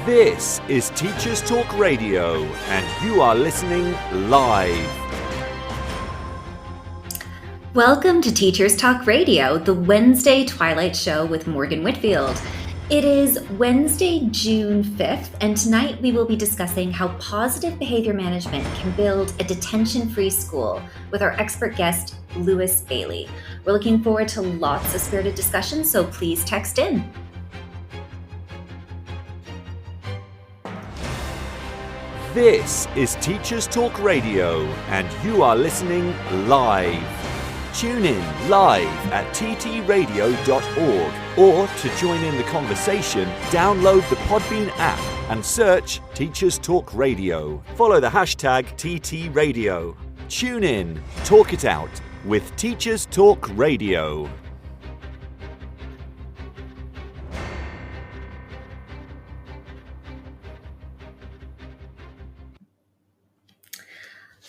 This is Teachers Talk Radio, and you are listening live. Welcome to Teachers Talk Radio, the Wednesday Twilight Show with Morgan Whitfield. It is Wednesday, June 5th, and tonight we will be discussing how positive behavior management can build a detention-free school with our expert guest, Lewis Bailey. We're looking forward to lots of spirited discussion, so please text in. This is Teachers Talk Radio, and you are listening live. Tune in live at ttradio.org, or to join in the conversation, download the Podbean app and search Teachers Talk Radio. Follow the hashtag TTRadio. Tune in, talk it out with Teachers Talk Radio.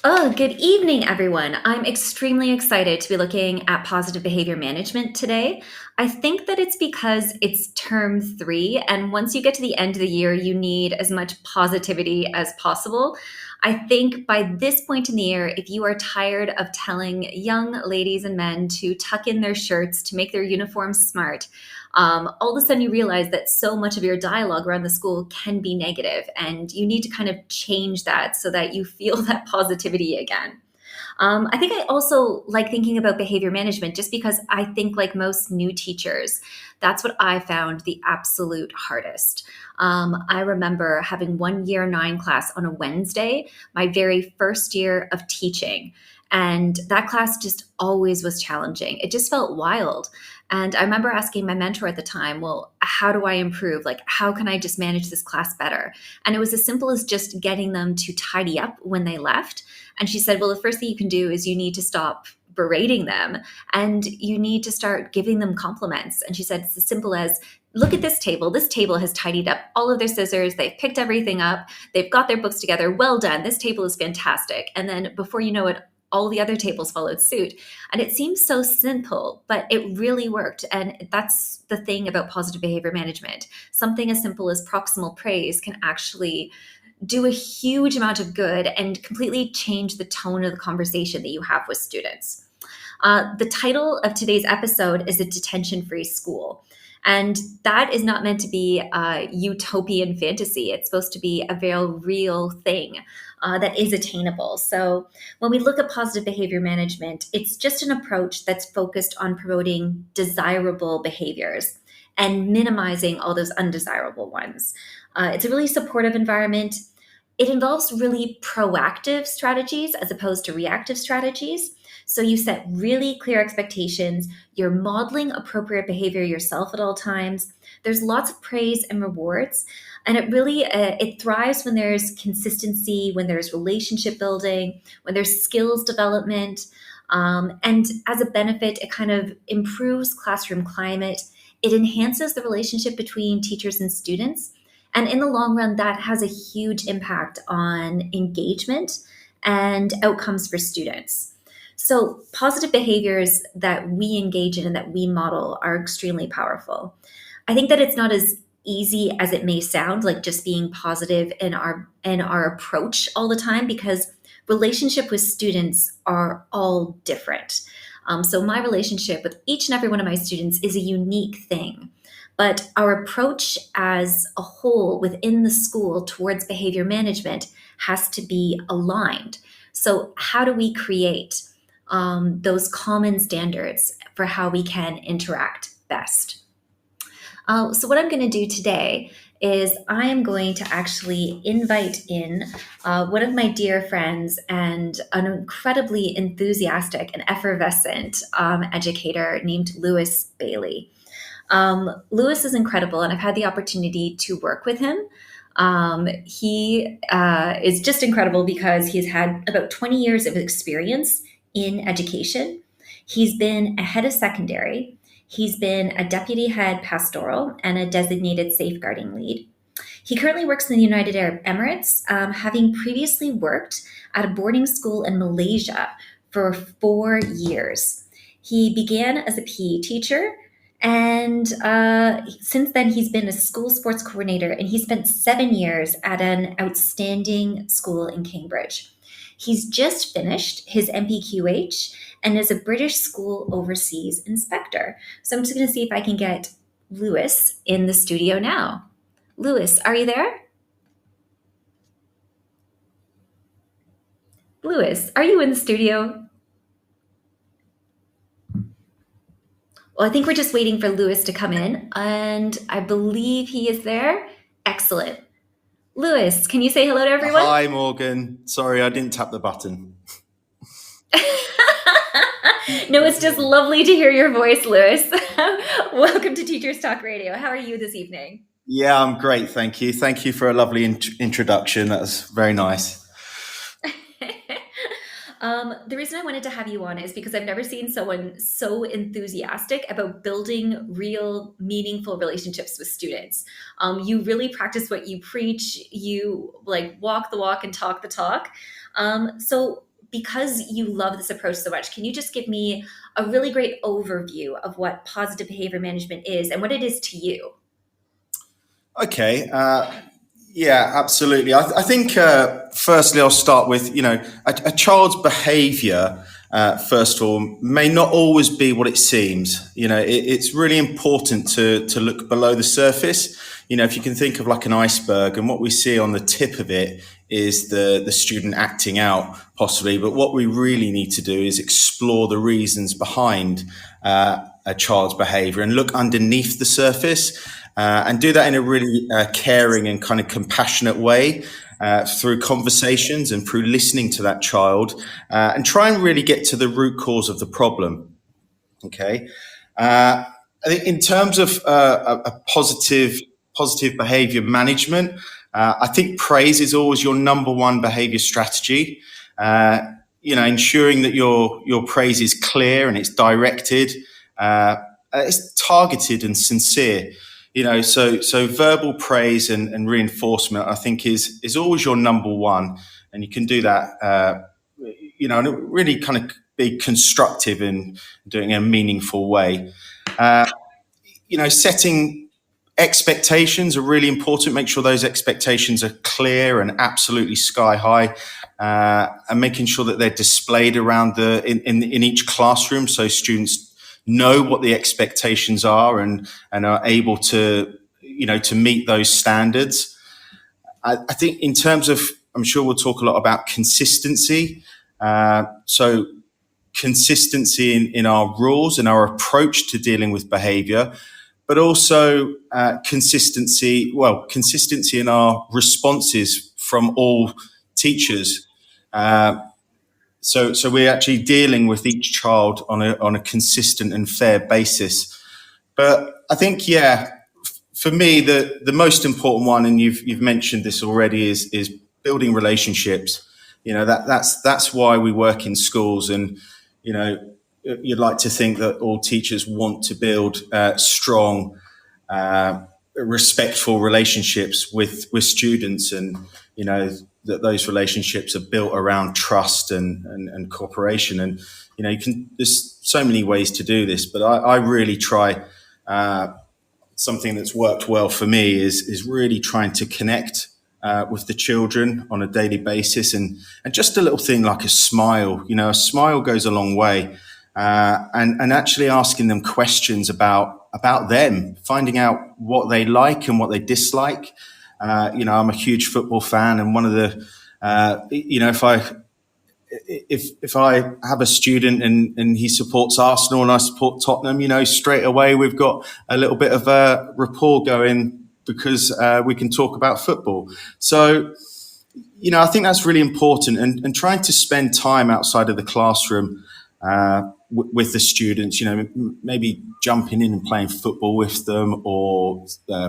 Oh, good evening, everyone. I'm extremely excited to be looking at positive behavior management today. I think that it's because it's term 3, and once you get to the end of the year, you need as much positivity as possible. I think by this point in the year, if you are tired of telling young ladies and men to tuck in their shirts to make their uniforms smart, all of a sudden you realize that so much of your dialogue around the school can be negative, and you need to kind of change that so that you feel that positivity again. I think I also like thinking about behavior management just because I think, like most new teachers, that's what I found the absolute hardest. I remember having one year 9 class on a Wednesday, my very first year of teaching. And that class just always was challenging. It just felt wild. And I remember asking my mentor at the time, well, how do I improve? Like, how can I just manage this class better? And it was as simple as just getting them to tidy up when they left. And she said, well, the first thing you can do is you need to stop berating them and you need to start giving them compliments. And she said, it's as simple as, look at this table. This table has tidied up all of their scissors. They've picked everything up. They've got their books together. Well done. This table is fantastic. And then before you know it, all the other tables followed suit. And it seems so simple, but it really worked. And that's the thing about positive behavior management. Something as simple as proximal praise can actually do a huge amount of good and completely change the tone of the conversation that you have with students. The title of today's episode is A Detention-Free School. And that is not meant to be a utopian fantasy. It's supposed to be a very real thing that is attainable. So when we look at positive behavior management, it's just an approach that's focused on promoting desirable behaviors and minimizing all those undesirable ones. It's a really supportive environment. It involves really proactive strategies as opposed to reactive strategies. So you set really clear expectations. You're modeling appropriate behavior yourself at all times. There's lots of praise and rewards. And it really, it thrives when there's consistency, when there's relationship building, when there's skills development. And as a benefit, it kind of improves classroom climate. It enhances the relationship between teachers and students. And in the long run, that has a huge impact on engagement and outcomes for students. So positive behaviors that we engage in and that we model are extremely powerful. I think that it's not as easy as it may sound, like just being positive in our approach all the time, because relationship with students are all different. So my relationship with each and every one of my students is a unique thing. But our approach as a whole within the school towards behavior management has to be aligned. So how do we create those common standards for how we can interact best? So what I'm going to do today is I am going to actually invite in one of my dear friends and an incredibly enthusiastic and effervescent educator named Lewis Bailey. Lewis is incredible, and I've had the opportunity to work with him. He is just incredible because he's had about 20 years of experience in education. He's been a head of secondary. He's been a deputy head pastoral and a designated safeguarding lead. He currently works in the United Arab Emirates, having previously worked at a boarding school in Malaysia for 4 years. He began as a PE teacher And since then, he's been a school sports coordinator, and he spent 7 years at an outstanding school in Cambridge. He's just finished his MPQH and is a British school overseas inspector. So I'm just going to see if I can get Lewis in the studio now. Lewis, are you there? Lewis, are you in the studio? Well, I think we're just waiting for Lewis to come in, and I believe he is there. Excellent. Lewis, can you say hello to everyone? Hi, Morgan. Sorry, I didn't tap the button. No, it's just lovely to hear your voice, Lewis. Welcome to Teachers Talk Radio. How are you this evening? Yeah, I'm great. Thank you. Thank you for a lovely introduction. That was very nice. The reason I wanted to have you on is because I've never seen someone so enthusiastic about building real, meaningful relationships with students. You really practice what you preach. You like walk the walk and talk the talk. So because you love this approach so much, can you just give me a really great overview of what positive behavior management is and what it is to you? Okay. Yeah, absolutely. I think firstly I'll start with a child's behaviour. First of all, may not always be what it seems. It's really important to look below the surface. If you can think of like an iceberg, and what we see on the tip of it is the student acting out, possibly. But what we really need to do is explore the reasons behind a child's behaviour and look underneath the surface. And do that in a really caring and kind of compassionate way through conversations and through listening to that child and try and really get to the root cause of the problem. Okay. I think in terms of a positive behavior management, I think praise is always your number one behavior strategy. Ensuring that your praise is clear and it's directed, it's targeted and sincere. So verbal praise and reinforcement, I think, is always your number one, and you can do that. And really kind of be constructive in doing it in a meaningful way. Setting expectations are really important. Make sure those expectations are clear and absolutely sky high, and making sure that they're displayed around in each classroom so students know what the expectations are and are able to meet those standards. I think in terms of, I'm sure we'll talk a lot about consistency. So consistency in our rules and our approach to dealing with behavior, but also consistency in our responses from all teachers. So we're actually dealing with each child on a consistent and fair basis. But I think, for me, the most important one, and you've mentioned this already, is building relationships. That's why we work in schools, and you'd like to think that all teachers want to build strong, respectful relationships with students, and that those relationships are built around trust and cooperation. And there's so many ways to do this, but I really try. Something that's worked well for me is really trying to connect with the children on a daily basis, and just a little thing like a smile. A smile goes a long way, and actually asking them questions about them, finding out what they like and what they dislike. I'm a huge football fan, and one of the if I have a student and he supports Arsenal and I support Tottenham, straight away we've got a little bit of a rapport going because we can talk about football. So, I think that's really important, and trying to spend time outside of the classroom with the students, maybe jumping in and playing football with them, or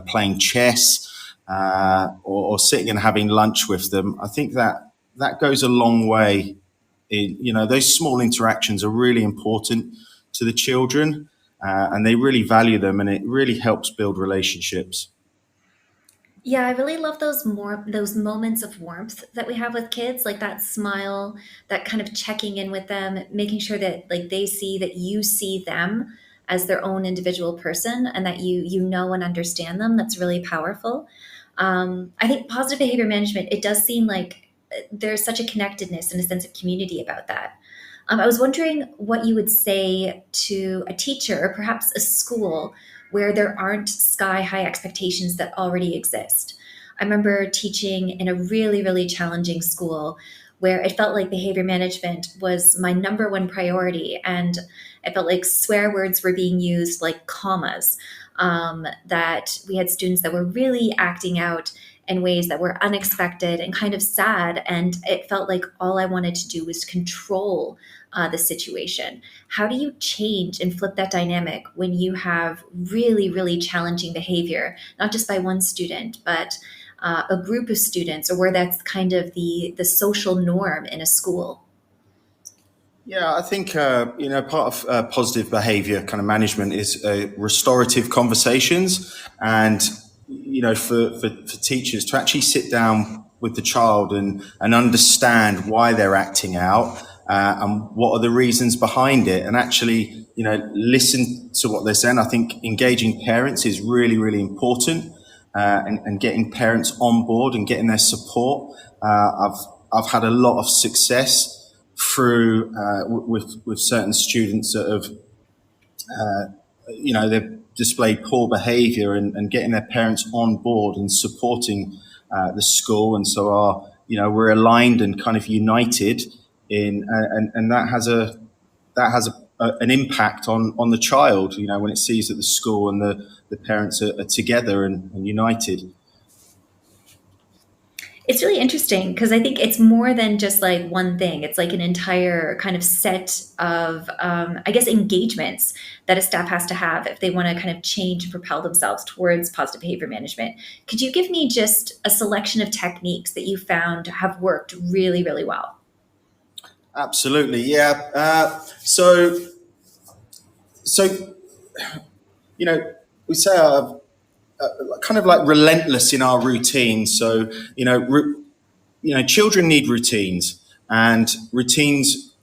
playing chess, or sitting and having lunch with them. I think that goes a long way. Those small interactions are really important to the children, and they really value them, and it really helps build relationships. Yeah, I really love those moments of warmth that we have with kids, like that smile, that kind of checking in with them, making sure that like they see that you see them. as their own individual person, and that you know and understand them. That's really powerful. I think positive behavior management, it does seem like there's such a connectedness and a sense of community about that. I was wondering what you would say to a teacher or perhaps a school where there aren't sky high expectations that already exist. I remember teaching in a really, really challenging school where it felt like behavior management was my number one priority. And it felt like swear words were being used like commas, that we had students that were really acting out in ways that were unexpected and kind of sad. And it felt like all I wanted to do was control the situation. How do you change and flip that dynamic when you have really, really challenging behavior, not just by one student, but a group of students, or where that's kind of the social norm in a school? Yeah, I think part of positive behaviour kind of management is restorative conversations, and for teachers to actually sit down with the child and understand why they're acting out, and what are the reasons behind it, and actually listen to what they're saying. I think engaging parents is really, really important, and getting parents on board and getting their support. I've had a lot of success through with certain students that have they've displayed poor behaviour, and getting their parents on board and supporting the school, and so we're aligned and kind of united in, and that has an impact on the child, when it sees that the school and the parents are together and united. It's really interesting because I think it's more than just like one thing. It's like an entire kind of set of, I guess, engagements that a staff has to have if they want to kind of change and propel themselves towards positive behavior management. Could you give me just a selection of techniques that you found have worked really, really well? Absolutely, yeah. So we say kind of like relentless in our routine. So children need routines, and routines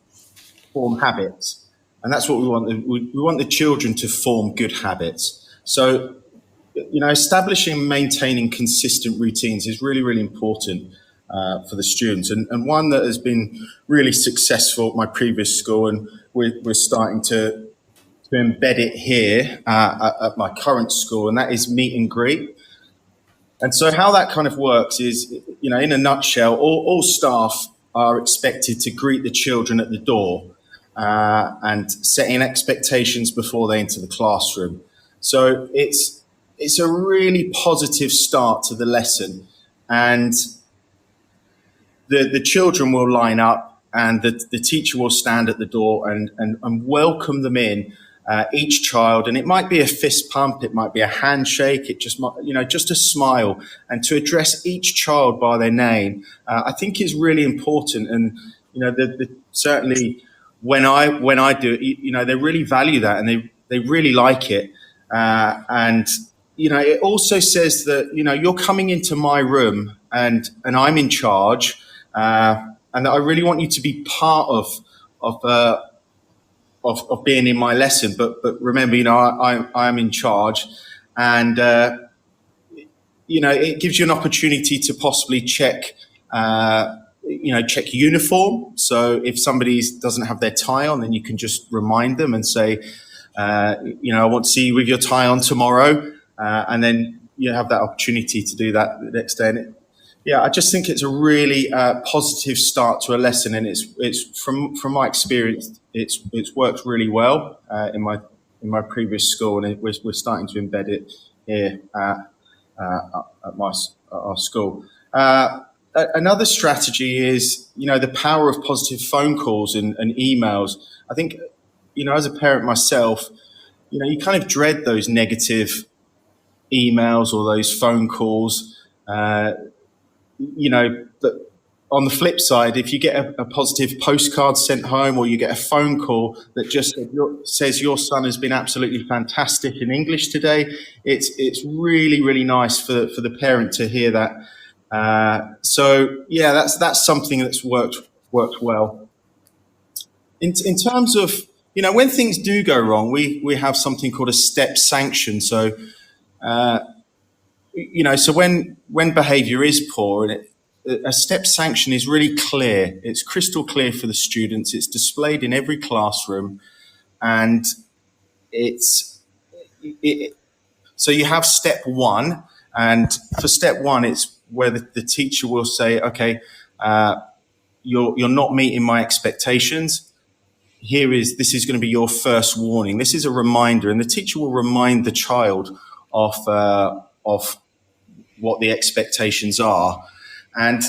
form habits, and that's what we want. We want the children to form good habits. So establishing and maintaining consistent routines is really, really important for the students, and one that has been really successful at my previous school, and we're starting to embed it here at my current school, and that is meet and greet. And so how that kind of works is, in a nutshell, all staff are expected to greet the children at the door, and setting expectations before they enter the classroom. So it's a really positive start to the lesson, and the children will line up, and the teacher will stand at the door and welcome them in, each child. And it might be a fist pump, it might be a handshake, it just might, just a smile, and to address each child by their name, I think is really important. And, certainly when I do it, they really value that, and they really like it. And, it also says that, you're coming into my room, and I'm in charge, and that I really want you to be part of being in my lesson. But remember, I am in charge, and it gives you an opportunity to possibly check uniform. So if somebody doesn't have their tie on, then you can just remind them and say, I want to see you with your tie on tomorrow, and then you have that opportunity to do that the next day. And I just think it's a really positive start to a lesson, and it's from my experience, it's worked really well in my previous school, and we're starting to embed it here at our school. Another strategy is the power of positive phone calls and emails. I think as a parent myself, you kind of dread those negative emails or those phone calls. But on the flip side, if you get a positive postcard sent home, or you get a phone call that just says your son has been absolutely fantastic in English today, it's really, really nice for the parent to hear that. That's something that's worked well. In terms of when things do go wrong, we have something called a step sanction. So, so when behaviour is poor, and a step sanction is really clear. It's crystal clear for the students. It's displayed in every classroom, and so you have step one, and for step one, it's where the teacher will say, okay, you're not meeting my expectations. This is going to be your first warning. This is a reminder, and the teacher will remind the child of what the expectations are, and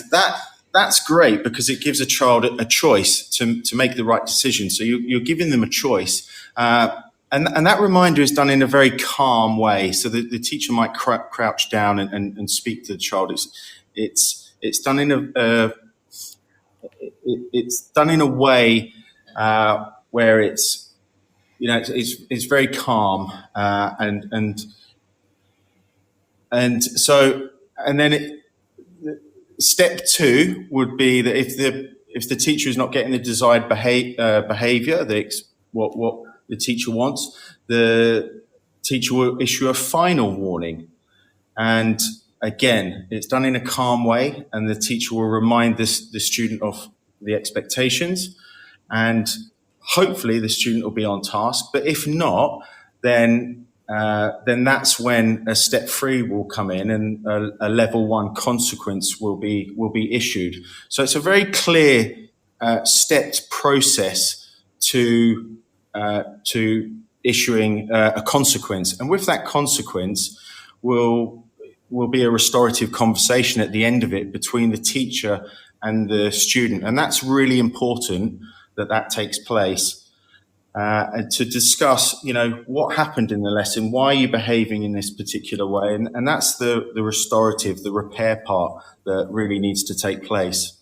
that's great because it gives a child a choice to make the right decision. So you're giving them a choice, and that reminder is done in a very calm way. So the teacher might crouch down and speak to the child. It's done in a way where it's very calm, and then step two would be that if the teacher is not getting the desired behavior, what the teacher wants, the teacher will issue a final warning. And again, it's done in a calm way, and the teacher will remind the student of the expectations, and hopefully the student will be on task. But if not, then that's when a step three will come in, and a level one consequence will be issued. So it's a very clear stepped process to issuing a consequence, and with that consequence will be a restorative conversation at the end of it between the teacher and the student, and that's really important that takes place. And to discuss, what happened in the lesson, why are you behaving in this particular way? And that's the restorative, the repair part that really needs to take place.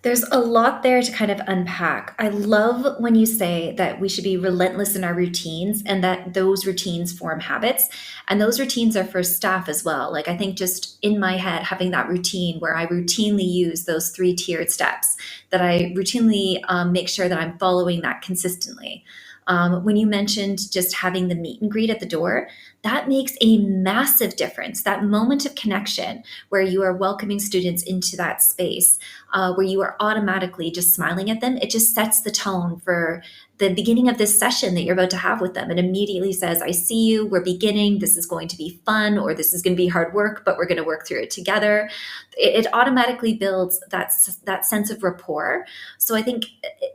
There's a lot there to kind of unpack. I love when you say that we should be relentless in our routines and that those routines form habits. And those routines are for staff as well. Like, I think just in my head, having that routine where I routinely use those 3-tiered steps, that I routinely make sure that I'm following that consistently. When you mentioned just having the meet and greet at the door, that makes a massive difference. That moment of connection where you are welcoming students into that space, where you are automatically just smiling at them, it just sets the tone for the beginning of this session that you're about to have with them. It immediately says, I see you, we're beginning, this is going to be fun, or this is going to be hard work, but we're going to work through it together. It automatically builds that sense of rapport. So I think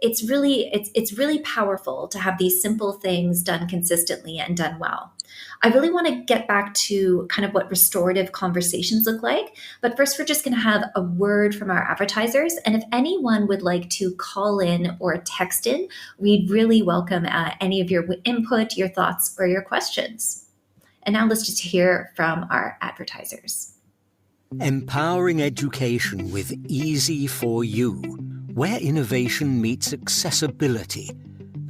it's really powerful to have these simple things done consistently and done well. I really want to get back to kind of what restorative conversations look like. But first, we're just going to have a word from our advertisers. And if anyone would like to call in or text in, we'd really welcome any of your input, your thoughts, or your questions. And now let's just hear from our advertisers. Empowering education with Easy for You, where innovation meets accessibility.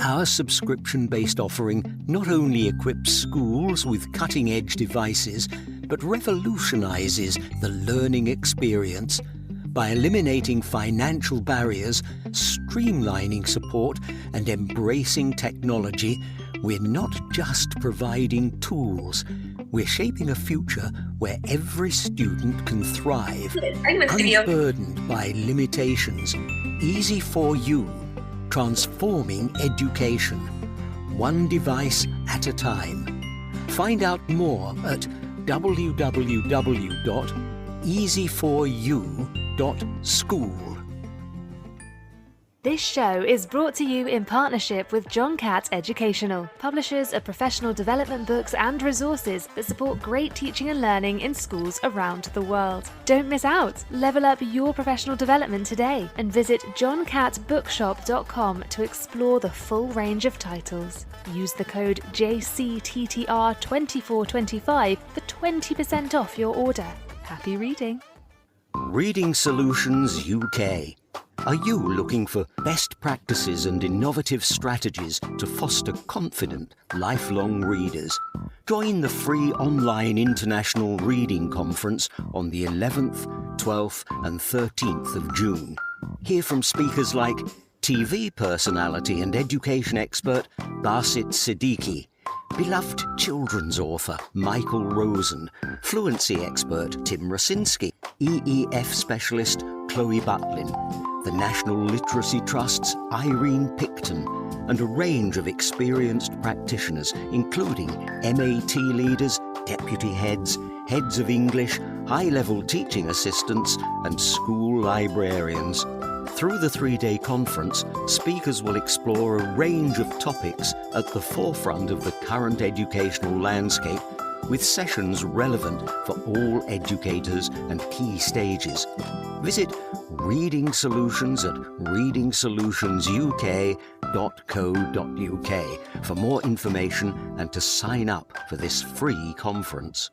Our subscription-based offering not only equips schools with cutting-edge devices, but revolutionizes the learning experience by eliminating financial barriers, streamlining support, and embracing technology. We're not just providing tools, we're shaping a future where every student can thrive, unburdened by limitations. Easy for You. Transforming education, one device at a time. Find out more at www.easyforyou.school. This show is brought to you in partnership with John Catt Educational, publishers of professional development books and resources that support great teaching and learning in schools around the world. Don't miss out. Level up your professional development today and visit johncattbookshop.com to explore the full range of titles. Use the code JCTTR2425 for 20% off your order. Happy reading. Reading Solutions UK. Are you looking for best practices and innovative strategies to foster confident, lifelong readers? Join the free online International Reading Conference on the 11th, 12th and 13th of June. Hear from speakers like TV personality and education expert Basit Siddiqui, beloved children's author Michael Rosen, fluency expert Tim Rosinski, EEF specialist Chloe Butlin, the National Literacy Trust's Irene Picton, and a range of experienced practitioners, including MAT leaders, deputy heads, heads of English, high-level teaching assistants, and school librarians. Through the 3-day conference, speakers will explore a range of topics at the forefront of the current educational landscape, with sessions relevant for all educators and key stages. Visit Reading Solutions at readingsolutionsuk.co.uk for more information and to sign up for this free conference.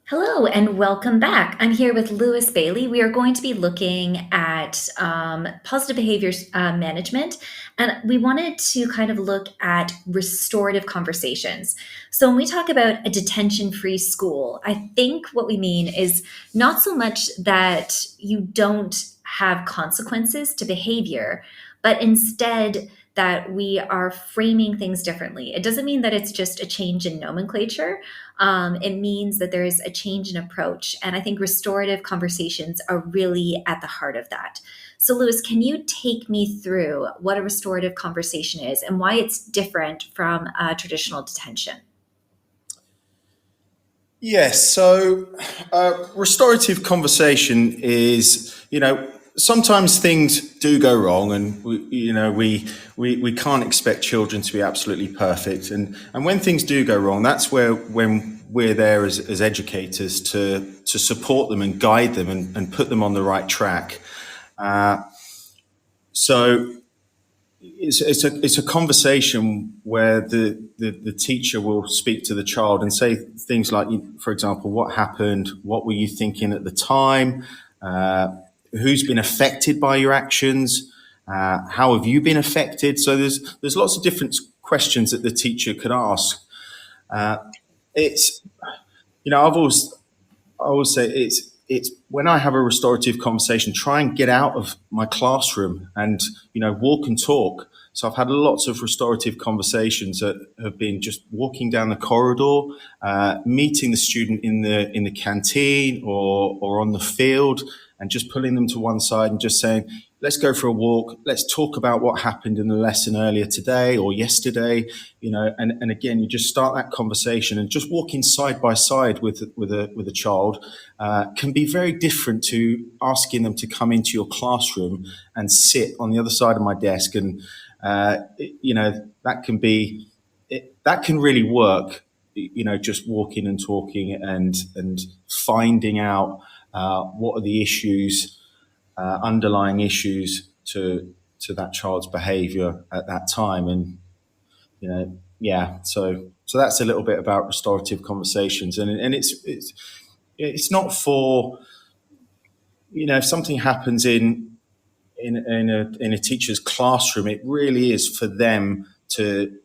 Hello and welcome back. I'm here with Lewis Bailey. We are going to be looking at positive behavior management, and we wanted to kind of look at restorative conversations. So when we talk about a detention-free school, I think what we mean is not so much that you don't have consequences to behavior, but instead that we are framing things differently. It doesn't mean that it's just a change in nomenclature. It means that there is a change in approach. And I think restorative conversations are really at the heart of that. So Lewis, can you take me through what a restorative conversation is and why it's different from traditional detention? Yes. So restorative conversation is, sometimes things do go wrong, and we can't expect children to be absolutely perfect. And when things do go wrong, that's when we're there as educators to support them and guide them and put them on the right track. So it's a conversation where the teacher will speak to the child and say things like, for example, what happened? What were you thinking at the time? Who's been affected by your actions? How have you been affected? So there's lots of different questions that the teacher could ask. I always say it's when I have a restorative conversation, try and get out of my classroom and walk and talk. So I've had lots of restorative conversations that have been just walking down the corridor, meeting the student in the canteen or on the field, and just pulling them to one side and just saying, let's go for a walk. Let's talk about what happened in the lesson earlier today or yesterday, and again, you just start that conversation, and just walking side by side with a child can be very different to asking them to come into your classroom and sit on the other side of my desk. And, that can really work, just walking and talking and finding out what are the issues, underlying issues to that child's behavior at that time. And, so that's a little bit about restorative conversations. And it's not for, if something happens in a teacher's classroom, it really is for them to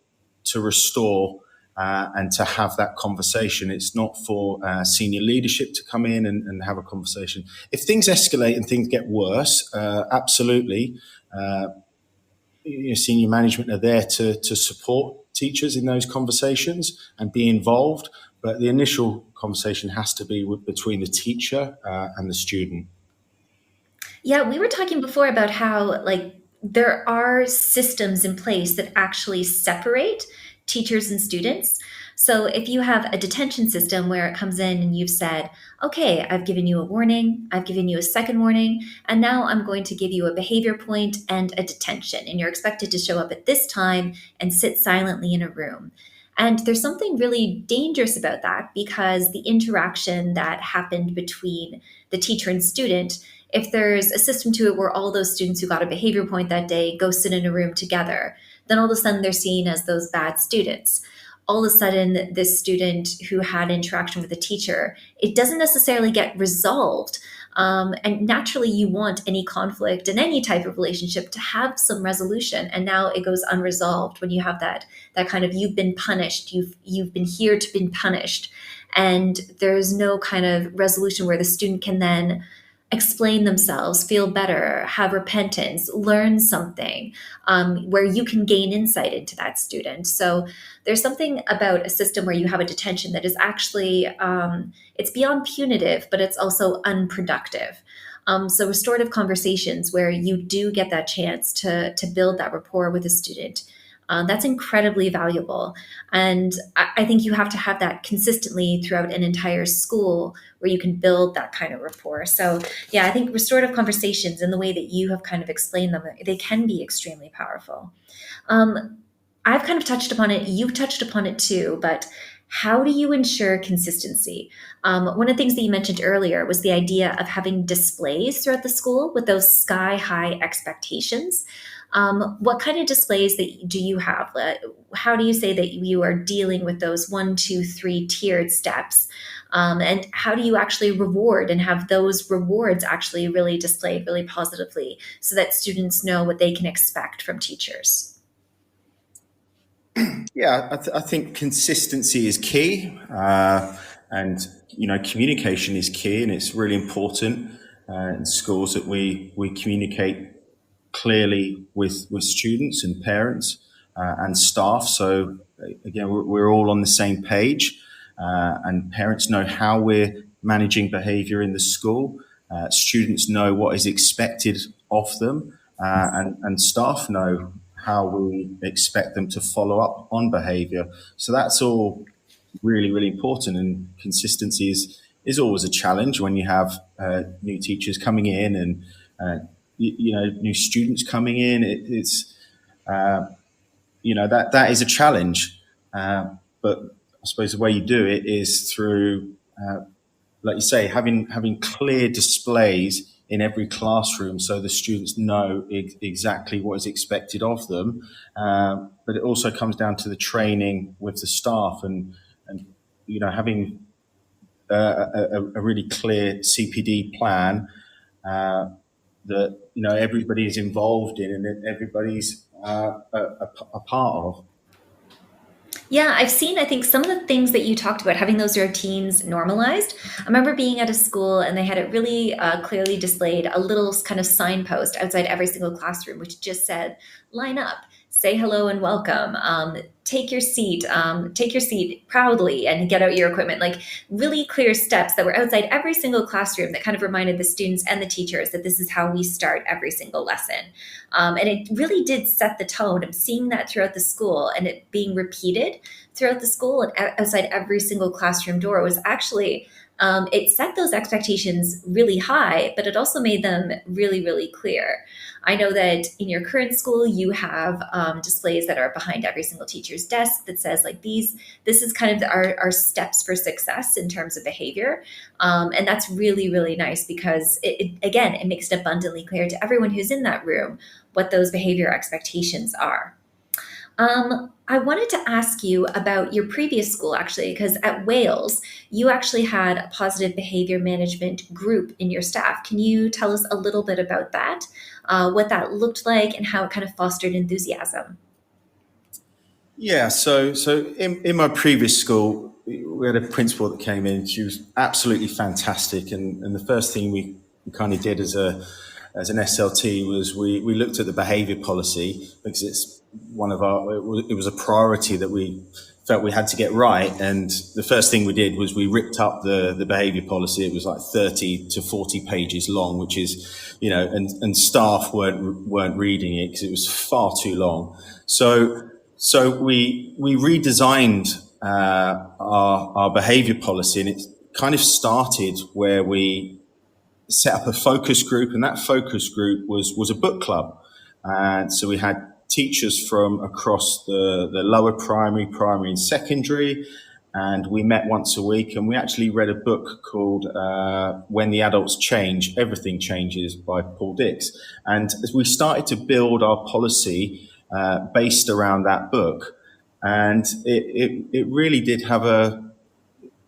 restore and to have that conversation. It's not for senior leadership to come in and have a conversation. If things escalate and things get worse, absolutely, senior management are there to support teachers in those conversations and be involved. But the initial conversation has to be between the teacher and the student. Yeah, we were talking before about how there are systems in place that actually separate teachers and students. So if you have a detention system where it comes in and you've said, okay, I've given you a warning, I've given you a second warning, and now I'm going to give you a behavior point and a detention, and you're expected to show up at this time and sit silently in a room. And there's something really dangerous about that, because the interaction that happened between the teacher and student, if there's a system to it where all those students who got a behavior point that day go sit in a room together, then all of a sudden they're seen as those bad students. All of a sudden, this student who had interaction with the teacher, it doesn't necessarily get resolved. And naturally, you want any conflict in any type of relationship to have some resolution. And now it goes unresolved when you have that kind of, you've been punished, you've been here to be punished. And there's no kind of resolution where the student can then explain themselves, feel better, have repentance, learn something, where you can gain insight into that student. So there's something about a system where you have a detention that is actually, it's beyond punitive, but it's also unproductive. So restorative conversations where you do get that chance to build that rapport with a student, that's incredibly valuable. And I think you have to have that consistently throughout an entire school where you can build that kind of rapport. So yeah, I think restorative conversations and the way that you have kind of explained them, they can be extremely powerful. I've kind of touched upon it. You've touched upon it too, but how do you ensure consistency? One of the things that you mentioned earlier was the idea of having displays throughout the school with those sky high expectations. What kind of displays do you have? How do you say that you are dealing with those 1, 2, 3 tiered steps? And how do you actually reward and have those rewards actually really displayed really positively so that students know what they can expect from teachers? Yeah, I think consistency is key, and communication is key, and it's really important in schools that we communicate clearly with students and parents and staff. So again, we're all on the same page, and parents know how we're managing behaviour in the school. Students know what is expected of them, and staff know how we expect them to follow up on behaviour. So that's all really, really important. And consistency is always a challenge when you have new teachers coming in and new students coming in. It's that is a challenge. But I suppose the way you do it is through, like you say, having clear displays in every classroom so the students know exactly what is expected of them. But it also comes down to the training with the staff and having a really clear CPD plan that everybody is involved in and that everybody's a part of. Yeah, I've seen, I think, some of the things that you talked about, having those routines normalized. I remember being at a school and they had it really clearly displayed, a little kind of signpost outside every single classroom, which just said, line up, say hello and welcome, take your seat proudly and get out your equipment. Like really clear steps that were outside every single classroom that kind of reminded the students and the teachers that this is how we start every single lesson. And it really did set the tone of seeing that throughout the school and it being repeated throughout the school and outside every single classroom door was actually, it set those expectations really high, but it also made them really, really clear. I know that in your current school, you have displays that are behind every single teacher's desk that says like this is kind of our steps for success in terms of behavior. And that's really, really nice because it makes it abundantly clear to everyone who's in that room what those behavior expectations are. I wanted to ask you about your previous school, actually, because at Wales, you actually had a positive behavior management group in your staff. Can you tell us a little bit about that, what that looked like, and how it kind of fostered enthusiasm? Yeah, so in my previous school, we had a principal that came in. She was absolutely fantastic, and the first thing we kind of did as an SLT was we looked at the behaviour policy because it's it was a priority that we felt we had to get right. And the first thing we did was we ripped up the behaviour policy. It was like 30 to 40 pages long, which is, and staff weren't reading it because it was far too long. So we redesigned our behaviour policy, and it kind of started where we set up a focus group, and that focus group was a book club. And so we had teachers from across the lower primary and secondary, and we met once a week, and we actually read a book called When the Adults Change, Everything Changes by Paul Dix. And as we started to build our policy based around that book, and it really did have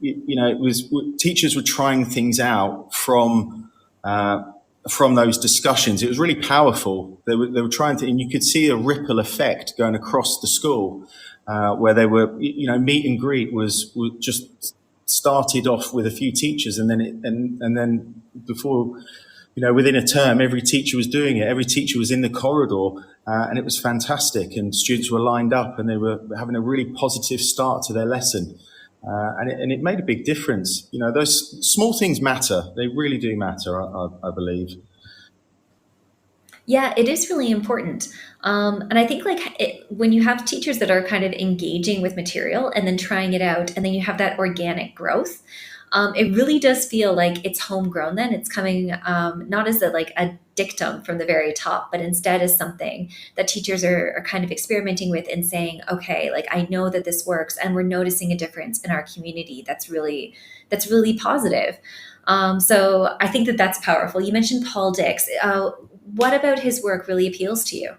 it was teachers were trying things out from those discussions. It was really powerful. They were trying to, and you could see a ripple effect going across the school, where they were, meet and greet was just started off with a few teachers, and then before within a term, every teacher was doing it. Every teacher was in the corridor, and it was fantastic. And students were lined up, and they were having a really positive start to their lesson. And it made a big difference. Those small things matter. They really do matter, I believe. Yeah, it is really important. And I think when you have teachers that are kind of engaging with material and then trying it out, and then you have that organic growth, it really does feel like it's homegrown. Then it's coming not as a dictum from the very top, but instead as something that teachers are kind of experimenting with and saying, okay, like I know that this works, and we're noticing a difference in our community. That's really positive. So I think that that's powerful. You mentioned Paul Dix. What about his work really appeals to you?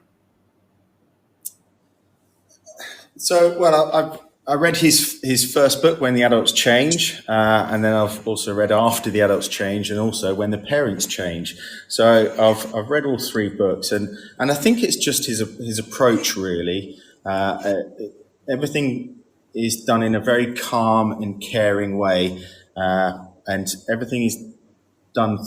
So, well, I read his first book, When the Adults Change, and then I've also read After the Adults Change, and also When the Parents Change. So I've read all three books, and I think it's just his approach really. Everything is done in a very calm and caring way, and everything is done,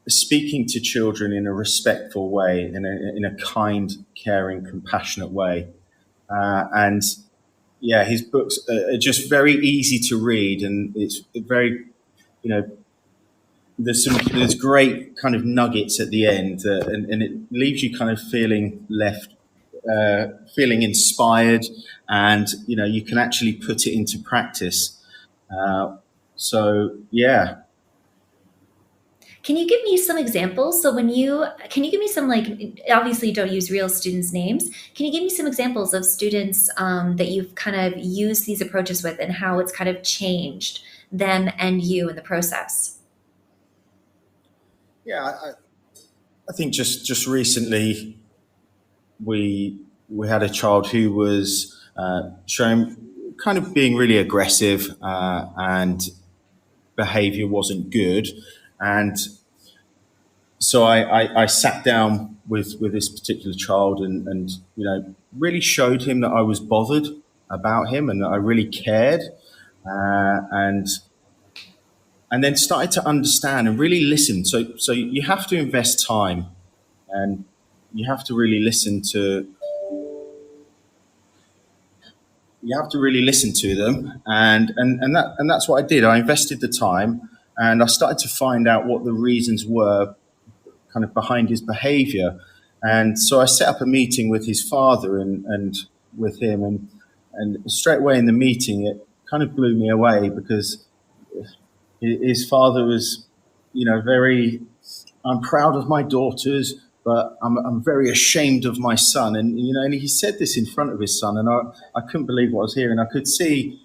speaking to children in a respectful way, in a kind, caring, compassionate way. And yeah, his books are just very easy to read, and it's very, there's great kind of nuggets at the end, and it leaves you kind of feeling inspired, and you can actually put it into practice. So yeah. Can you give me some examples? So can you give me some, obviously you don't use real students' names. Can you give me some examples of students that you've kind of used these approaches with, and how it's kind of changed them and you in the process? Yeah, I think just recently we had a child who was showing kind of being really aggressive, and behaviour wasn't good, and so I sat down with this particular child, and really showed him that I was bothered about him and that I really cared, and then started to understand and really listen. So you have to invest time, and you have to really listen to them, and that's what I did. I invested the time, and I started to find out what the reasons were kind of behind his behavior. And so I set up a meeting with his father and with him, and straight away in the meeting it kind of blew me away, because his father was, very, I'm proud of my daughters, but I'm very ashamed of my son. And, and he said this in front of his son, and I couldn't believe what I was hearing. I could see,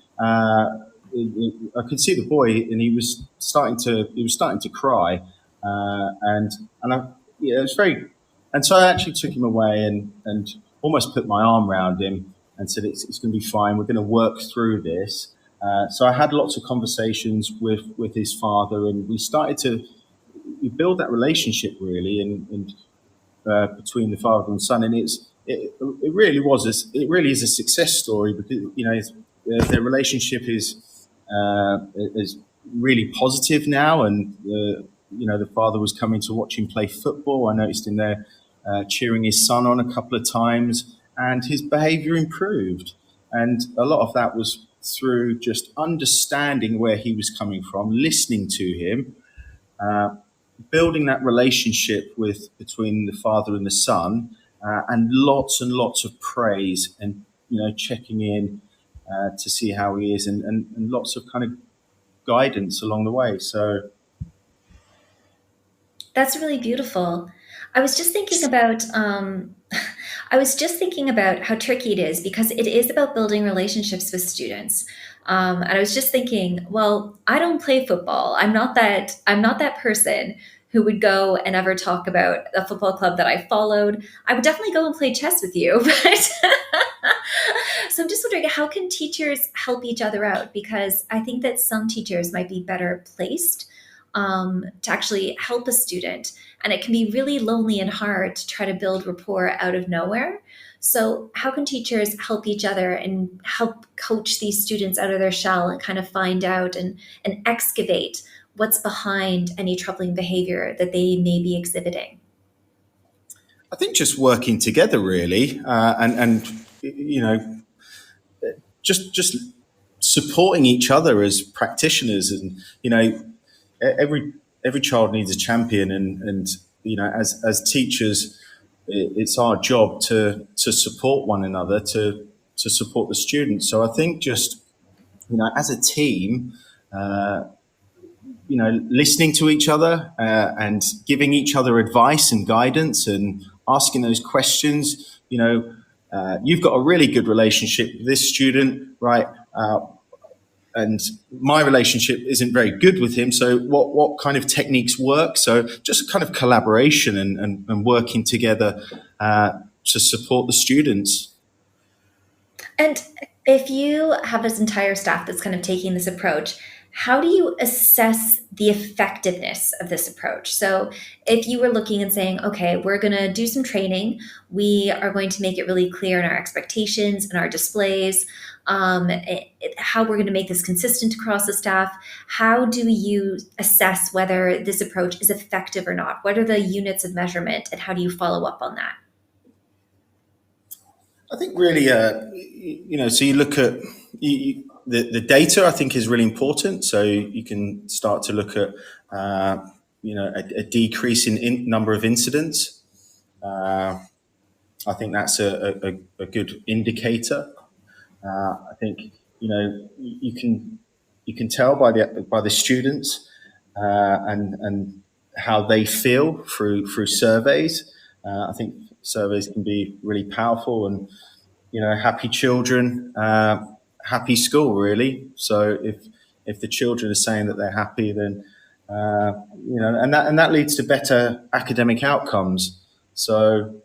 the boy, and he was starting to cry. And I, it was very, and so I actually took him away and almost put my arm around him and said, it's going to be fine. We're going to work through this. So I had lots of conversations with his father, and we started to build that relationship really, and between the father and son. And it really is a success story, because their relationship is really positive now, and the father was coming to watch him play football. I noticed him there cheering his son on a couple of times, and his behaviour improved. And a lot of that was through just understanding where he was coming from, listening to him, building that relationship between the father and the son, and lots of praise, and checking in to see how he is, and lots of kind of guidance along the way. So That's really beautiful. I was just thinking about how tricky it is, because it is about building relationships with students. And I was just thinking, well, I don't play football. I'm not that person who would go and ever talk about a football club that I followed. I would definitely go and play chess with you, but so I'm just wondering, how can teachers help each other out? Because I think that some teachers might be better placed to actually help a student. And it can be really lonely and hard to try to build rapport out of nowhere. So how can teachers help each other and help coach these students out of their shell, and kind of find out and excavate what's behind any troubling behavior that they may be exhibiting? I think just working together, really, and just supporting each other as practitioners, and every child needs a champion, and as teachers, it's our job to support one another, to support the students. So I think just as a team, listening to each other and giving each other advice and guidance and asking those questions. You've got a really good relationship with this student, right? And my relationship isn't very good with him. So what kind of techniques work? So just kind of collaboration and working together to support the students. And if you have this entire staff that's kind of taking this approach, how do you assess the effectiveness of this approach? So if you were looking and saying, okay, we're going to do some training, we are going to make it really clear in our expectations and our displays, how we're going to make this consistent across the staff, how do you assess whether this approach is effective or not? What are the units of measurement, and how do you follow up on that? I think really, so you look at the data. I think is really important. So you can start to look at, a decrease in number of incidents. I think that's a good indicator. I think you can tell by the students and how they feel through surveys. I think surveys can be really powerful, and happy children, happy school, really. So if the children are saying that they're happy, then and that leads to better academic outcomes. So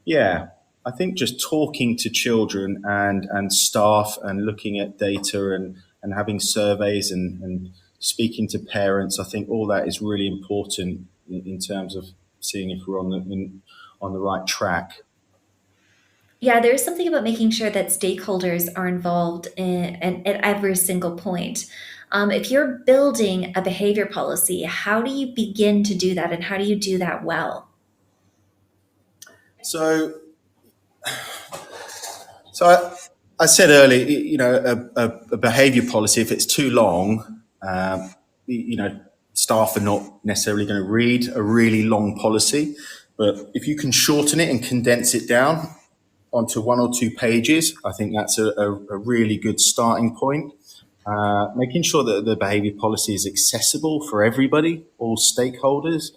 yeah, I think just talking to children and staff and looking at data and having surveys and speaking to parents, I think all that is really important in terms of seeing if we're on the right track. Yeah, there's something about making sure that stakeholders are involved at every single point. If you're building a behavior policy, how do you begin to do that, and how do you do that well? So I said earlier, a behavior policy, if it's too long, staff are not necessarily going to read a really long policy. But if you can shorten it and condense it down onto 1 or 2 pages, I think that's a really good starting point. Making sure that the behavior policy is accessible for everybody, all stakeholders,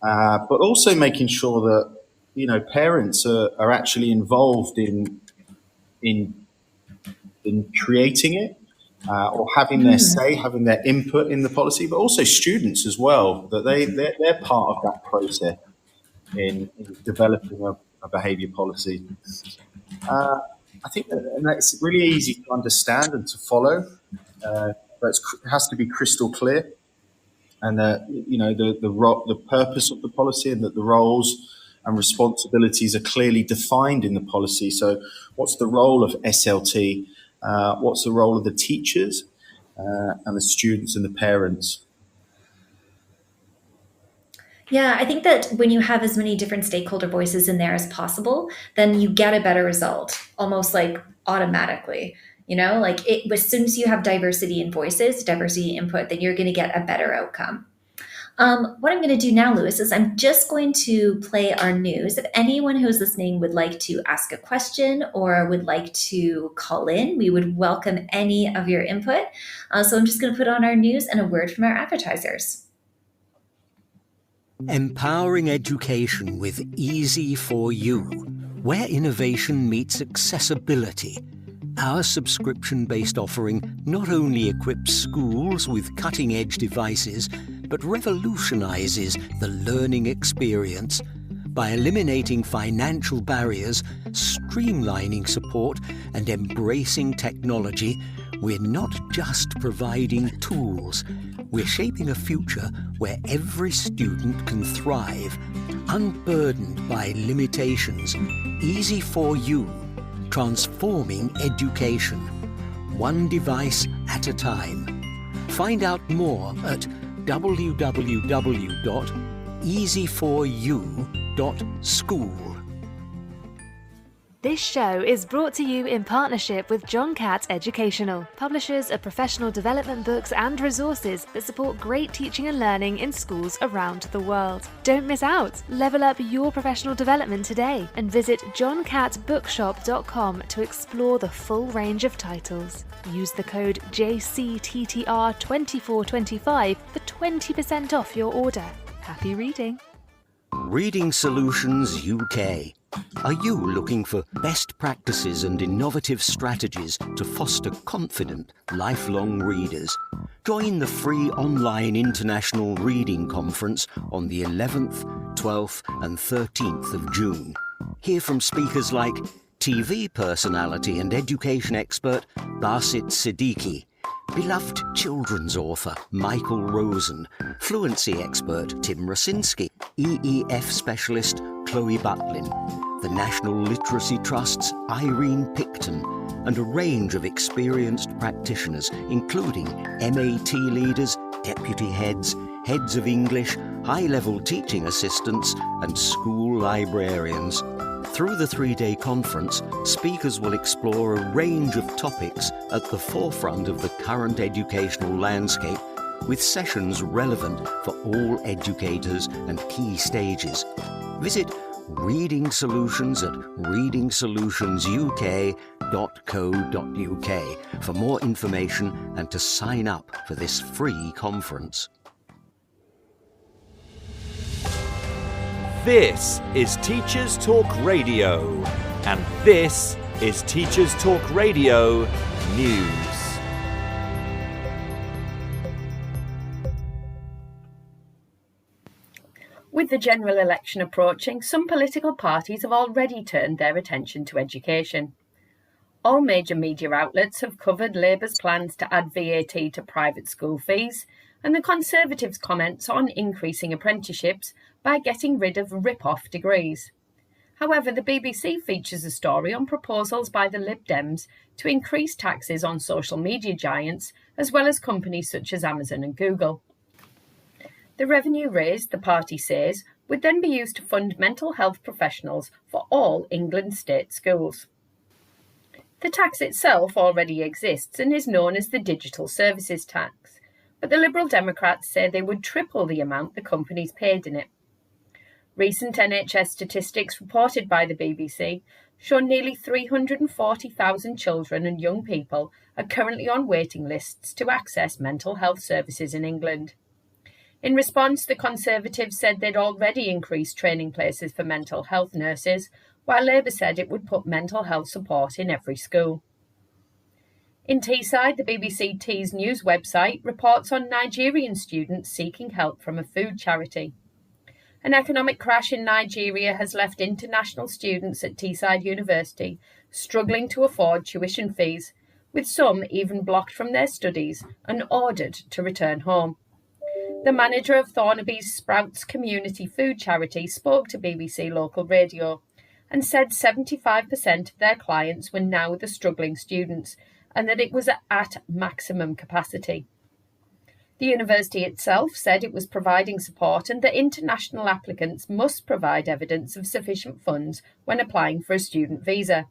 but also making sure that parents are actually involved in creating it, or having their say, having their input in the policy, but also students as well, that they're part of that process in developing a behavior policy. I think that's really easy to understand and to follow, but it has to be crystal clear, and the purpose of the policy, and that the roles and responsibilities are clearly defined in the policy. So what's the role of SLT? What's the role of the teachers and the students and the parents? Yeah, I think that when you have as many different stakeholder voices in there as possible, then you get a better result, almost like automatically. As soon as you have diversity in voices, diversity in input, then you're going to get a better outcome. What I'm going to do now, Lewis, is I'm just going to play our news. If anyone who's listening would like to ask a question or would like to call in, we would welcome any of your input. So I'm just going to put on our news and a word from our advertisers. Empowering education with Easy for You, where innovation meets accessibility. Our subscription-based offering not only equips schools with cutting-edge devices, but revolutionizes the learning experience by eliminating financial barriers, streamlining support, and embracing technology. We're not just providing tools, we're shaping a future where every student can thrive, unburdened by limitations. Easy for You, transforming education, one device at a time. Find out more at www.easyforyou.school. This show is brought to you in partnership with John Catt Educational, publishers of professional development books and resources that support great teaching and learning in schools around the world. Don't miss out! Level up your professional development today and visit johncattbookshop.com to explore the full range of titles. Use the code JCTTR2425 for 20% off your order. Happy reading! Reading Solutions UK. Are you looking for best practices and innovative strategies to foster confident, lifelong readers? Join the free online International Reading Conference on the 11th, 12th and 13th of June. Hear from speakers like TV personality and education expert Basit Siddiqui, beloved children's author Michael Rosen, fluency expert Tim Rosinski, EEF specialist Chloe Butlin, the National Literacy Trust's Irene Picton, and a range of experienced practitioners, including MAT leaders, deputy heads, heads of English, high-level teaching assistants, and school librarians. Through the three-day conference, speakers will explore a range of topics at the forefront of the current educational landscape, with sessions relevant for all educators and key stages. Visit Reading Solutions at readingsolutionsuk.co.uk for more information and to sign up for this free conference. This is Teachers Talk Radio, and this is Teachers Talk Radio News. With the general election approaching, some political parties have already turned their attention to education. All major media outlets have covered Labour's plans to add VAT to private school fees and the Conservatives' comments on increasing apprenticeships by getting rid of rip-off degrees. However, the BBC features a story on proposals by the Lib Dems to increase taxes on social media giants as well as companies such as Amazon and Google. The revenue raised, the party says, would then be used to fund mental health professionals for all England state schools. The tax itself already exists and is known as the Digital Services Tax, but the Liberal Democrats say they would triple the amount the companies paid in it. Recent NHS statistics reported by the BBC show nearly 340,000 children and young people are currently on waiting lists to access mental health services in England. In response, the Conservatives said they'd already increased training places for mental health nurses, while Labour said it would put mental health support in every school. In Teesside, the BBC Tees news website reports on Nigerian students seeking help from a food charity. An economic crash in Nigeria has left international students at Teesside University struggling to afford tuition fees, with some even blocked from their studies and ordered to return home. The manager of Thornaby's Sprouts Community Food Charity spoke to BBC Local Radio and said 75% of their clients were now the struggling students and that it was at maximum capacity. The university itself said it was providing support and that international applicants must provide evidence of sufficient funds when applying for a student visa.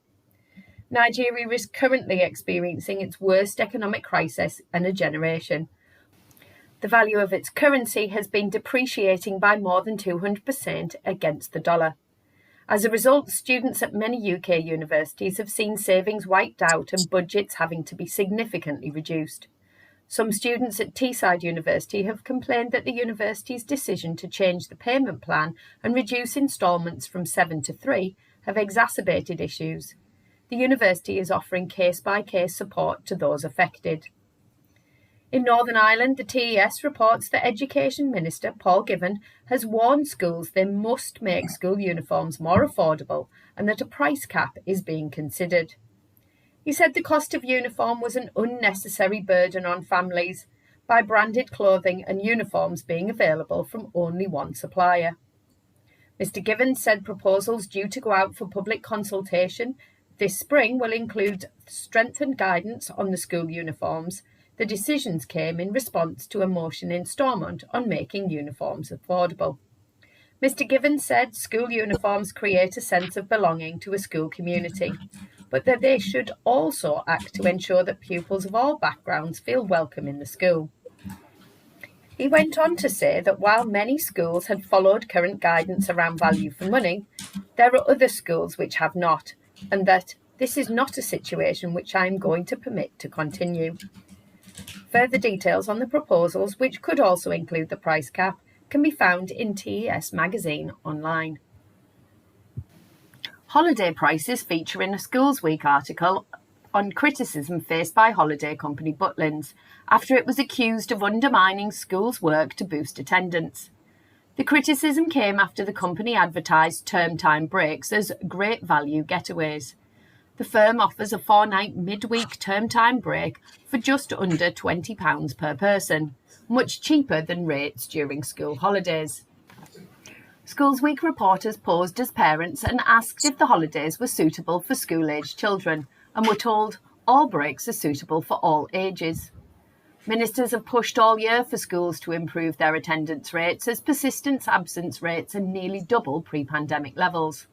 Nigeria is currently experiencing its worst economic crisis in a generation. The value of its currency has been depreciating by more than 200% against the dollar. As a result, students at many UK universities have seen savings wiped out and budgets having to be significantly reduced. Some students at Teesside University have complained that the university's decision to change the payment plan and reduce instalments from 7 to 3 have exacerbated issues. The university is offering case-by-case support to those affected. In Northern Ireland, the TES reports that Education Minister Paul Givan has warned schools they must make school uniforms more affordable and that a price cap is being considered. He said the cost of uniform was an unnecessary burden on families by branded clothing and uniforms being available from only one supplier. Mr Given said proposals due to go out for public consultation this spring will include strengthened guidance on the school uniforms, The decisions came in response to a motion in Stormont on making uniforms affordable. Mr. Givens said school uniforms create a sense of belonging to a school community, but that they should also act to ensure that pupils of all backgrounds feel welcome in the school. He went on to say that while many schools had followed current guidance around value for money, there are other schools which have not, and that this is not a situation which I am going to permit to continue. Further details on the proposals, which could also include the price cap, can be found in TES magazine online. Holiday prices feature in a Schools Week article on criticism faced by holiday company Butlins after it was accused of undermining schools' work to boost attendance. The criticism came after the company advertised term time breaks as great value getaways. The firm offers a 4-night midweek term time break for just under £20 per person, much cheaper than rates during school holidays. Schools Week reporters posed as parents and asked if the holidays were suitable for school-aged children, and were told all breaks are suitable for all ages. Ministers have pushed all year for schools to improve their attendance rates, as persistent absence rates are nearly double pre-pandemic levels.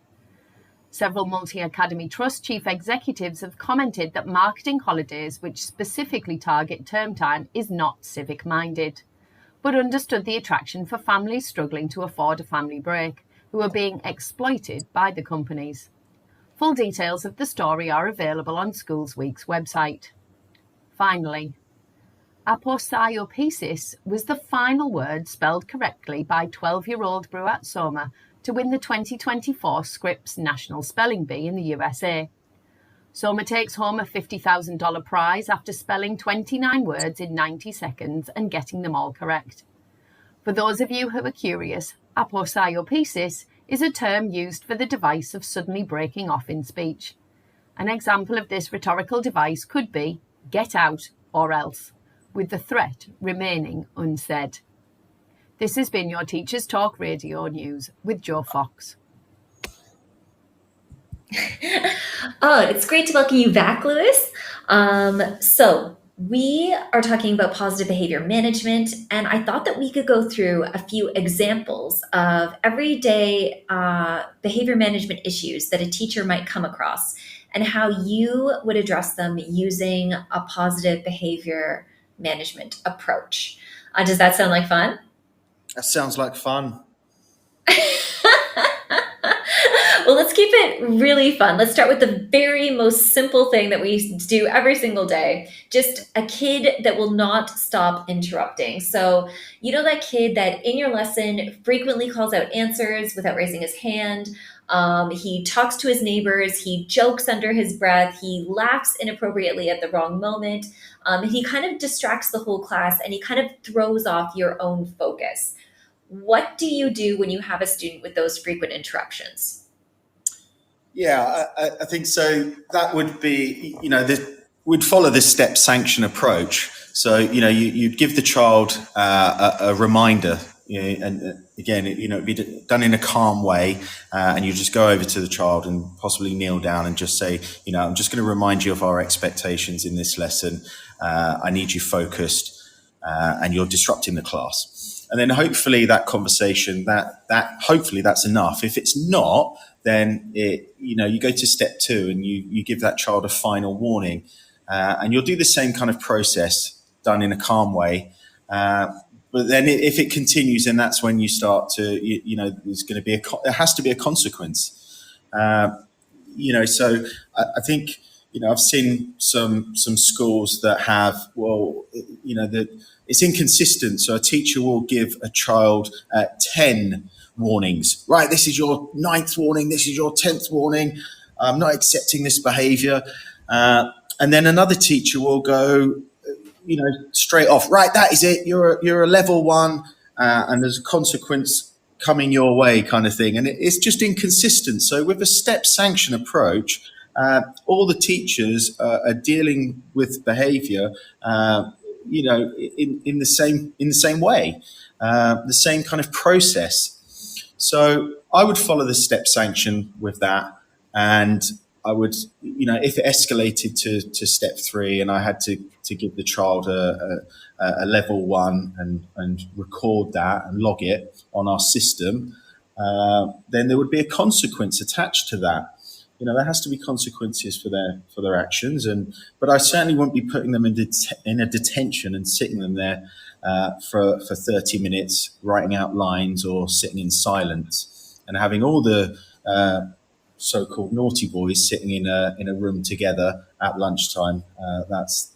Several multi-academy trust chief executives have commented that marketing holidays which specifically target term time is not civic-minded, but understood the attraction for families struggling to afford a family break, who are being exploited by the companies. Full details of the story are available on Schools Week's website. Finally, aposiopesis was the final word spelled correctly by 12-year-old Bruat Soma to win the 2024 Scripps National Spelling Bee in the USA. Soma takes home a $50,000 prize after spelling 29 words in 90 seconds and getting them all correct. For those of you who are curious, aposiopesis is a term used for the device of suddenly breaking off in speech. An example of this rhetorical device could be "get out or else," with the threat remaining unsaid. This has been your Teachers Talk Radio News with Jo Fox. Oh, it's great to welcome you back, Lewis. So we are talking about positive behavior management, and I thought that we could go through a few examples of everyday behavior management issues that a teacher might come across and how you would address them using a positive behavior management approach. Does that sound like fun? That sounds like fun. Well, let's keep it really fun. Let's start with the very most simple thing that we do every single day. Just a kid that will not stop interrupting. So, you know that kid that in your lesson frequently calls out answers without raising his hand. He talks to his neighbors. He jokes under his breath. He laughs inappropriately at the wrong moment. He kind of distracts the whole class, and he kind of throws off your own focus. What do you do when you have a student with those frequent interruptions? Yeah, I think so. That would be, we'd follow this step sanction approach. So, you'd give the child a reminder, and again, it'd be done in a calm way, and you just go over to the child and possibly kneel down and just say, I'm just going to remind you of our expectations in this lesson. I need you focused, and you're disrupting the class. And then hopefully that conversation, hopefully that's enough. If it's not, then you go to step 2 and you give that child a final warning, and you'll do the same kind of process done in a calm way. But then if it continues, then that's when you start to, there's going to be there has to be a consequence. So I think, I've seen some schools that have, it's inconsistent. So a teacher will give a child 10 warnings. Right, this is your 9th warning. This is your 10th warning. I'm not accepting this behaviour. And then another teacher will go, straight off. Right, that is it. You're a level 1, and there's a consequence coming your way, kind of thing. And it's just inconsistent. So with a step sanction approach, all the teachers are dealing with behaviour, in the same way, the same kind of process. So I would follow the step sanction with that, and I would, if it escalated to step 3 and I had to give the child a level 1 and record that and log it on our system, then there would be a consequence attached to that. There has to be consequences for their actions, but I certainly wouldn't be putting them in a detention and sitting them there for 30 minutes, writing out lines or sitting in silence, and having all the so-called naughty boys sitting in a room together at lunchtime. That's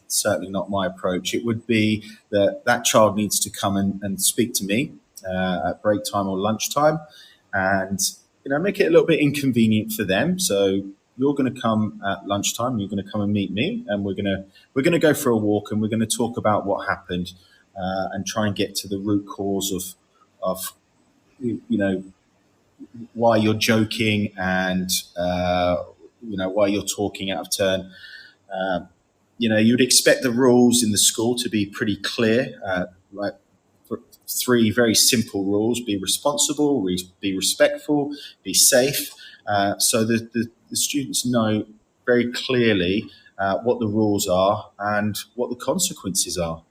certainly not my approach. It would be that child needs to come and speak to me at break time or lunchtime, and make it a little bit inconvenient for them. So you're going to come at lunchtime. You're going to come and meet me, and we're going to go for a walk, and we're going to talk about what happened and try and get to the root cause of why you're joking and why you're talking out of turn. You'd expect the rules in the school to be pretty clear, like 3 very simple rules: be responsible, be respectful, be safe. So the students know very clearly what the rules are and what the consequences are.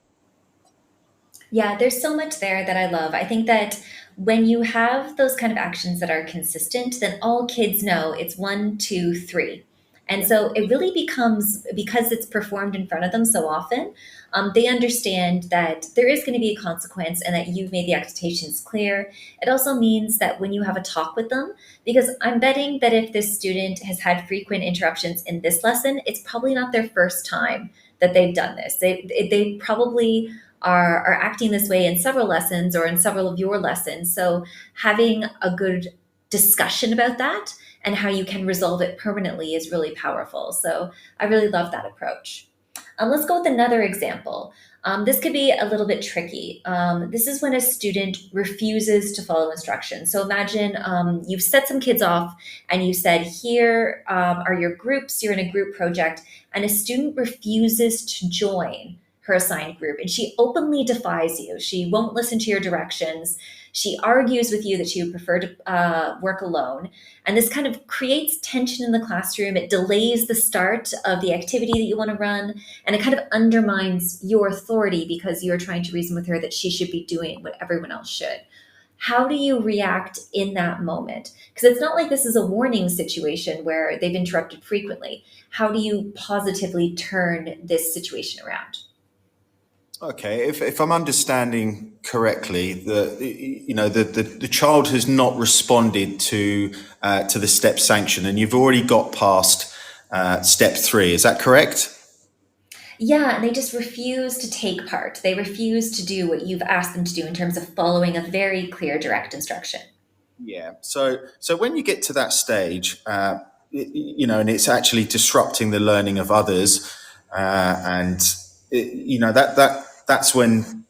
Yeah, there's so much there that I love. I think that when you have those kind of actions that are consistent, then all kids know it's 1, 2, 3. And so it really becomes, because it's performed in front of them so often, they understand that there is going to be a consequence and that you've made the expectations clear. It also means that when you have a talk with them, because I'm betting that if this student has had frequent interruptions in this lesson, it's probably not their first time that they've done this. They probably are acting this way in several lessons or in several of your lessons. So having a good discussion about that and how you can resolve it permanently is really powerful. So I really love that approach. Let's go with another example. This could be a little bit tricky. This is when a student refuses to follow instructions. So imagine you've set some kids off and you said, here are your groups, you're in a group project, and a student refuses to join her assigned group, and she openly defies you. She won't listen to your directions. She argues with you that she would prefer to work alone. And this kind of creates tension in the classroom. It delays the start of the activity that you want to run, and it kind of undermines your authority because you're trying to reason with her that she should be doing what everyone else should. How do you react in that moment? Because it's not like this is a warning situation where they've interrupted frequently. How do you positively turn this situation around? Okay, if I'm understanding correctly, the child has not responded to the step sanction, and you've already got past step 3. Is that correct? Yeah, and they just refuse to take part. They refuse to do what you've asked them to do in terms of following a very clear, direct instruction. Yeah. So when you get to that stage, and it's actually disrupting the learning of others, that's when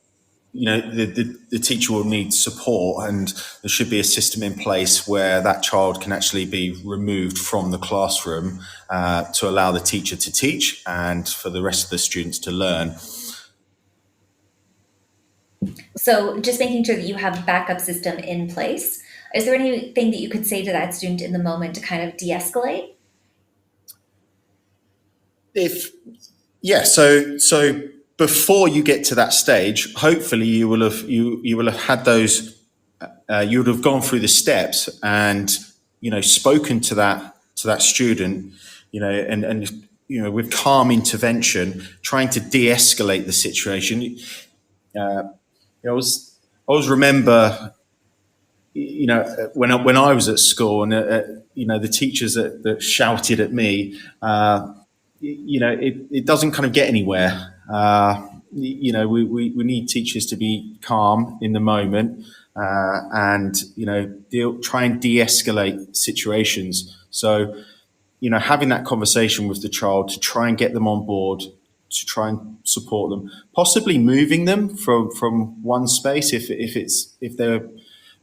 the teacher will need support, and there should be a system in place where that child can actually be removed from the classroom to allow the teacher to teach and for the rest of the students to learn. So just making sure that you have a backup system in place. Is there anything that you could say to that student in the moment to kind of de-escalate? So before you get to that stage, hopefully you will have had those. You would have gone through the steps and spoken to that student, and with calm intervention, trying to de-escalate the situation. I always remember, when I was at school, and the teachers that shouted at me. It doesn't kind of get anywhere. We need teachers to be calm in the moment and try and de-escalate situations. So having that conversation with the child to try and get them on board, to try and support them, possibly moving them from one space if they're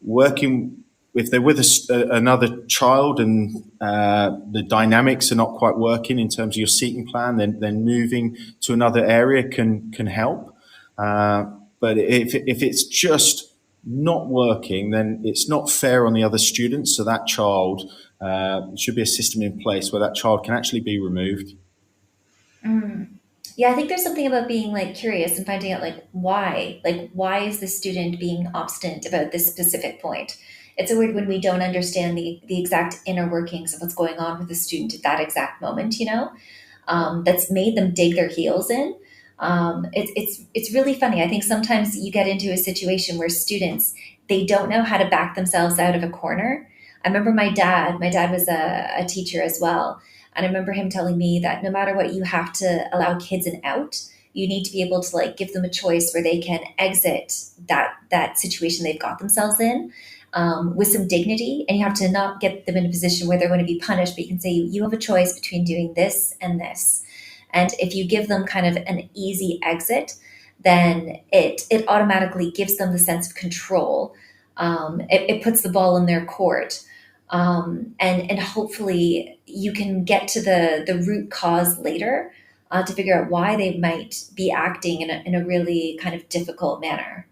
working. If they're with another child and the dynamics are not quite working in terms of your seating plan, then moving to another area can help. But if it's just not working, then it's not fair on the other students. So that child, should be a system in place where that child can actually be removed. Yeah, I think there's something about being like curious and finding out like why is the student being obstinate about this specific point. It's so weird when we don't understand the exact inner workings of what's going on with the student at that exact moment, that's made them dig their heels in. It's really funny. I think sometimes you get into a situation where students, they don't know how to back themselves out of a corner. I remember my dad was a teacher as well. And I remember him telling me that no matter what, you have to allow kids an out. You need to be able to like give them a choice where they can exit that situation they've got themselves in, with some dignity. And you have to not get them in a position where they're going to be punished, but you can say you have a choice between doing this and this. And if you give them kind of an easy exit, then it automatically gives them the sense of control. It puts the ball in their court, and hopefully you can get to the root cause later, to figure out why they might be acting in a really kind of difficult manner.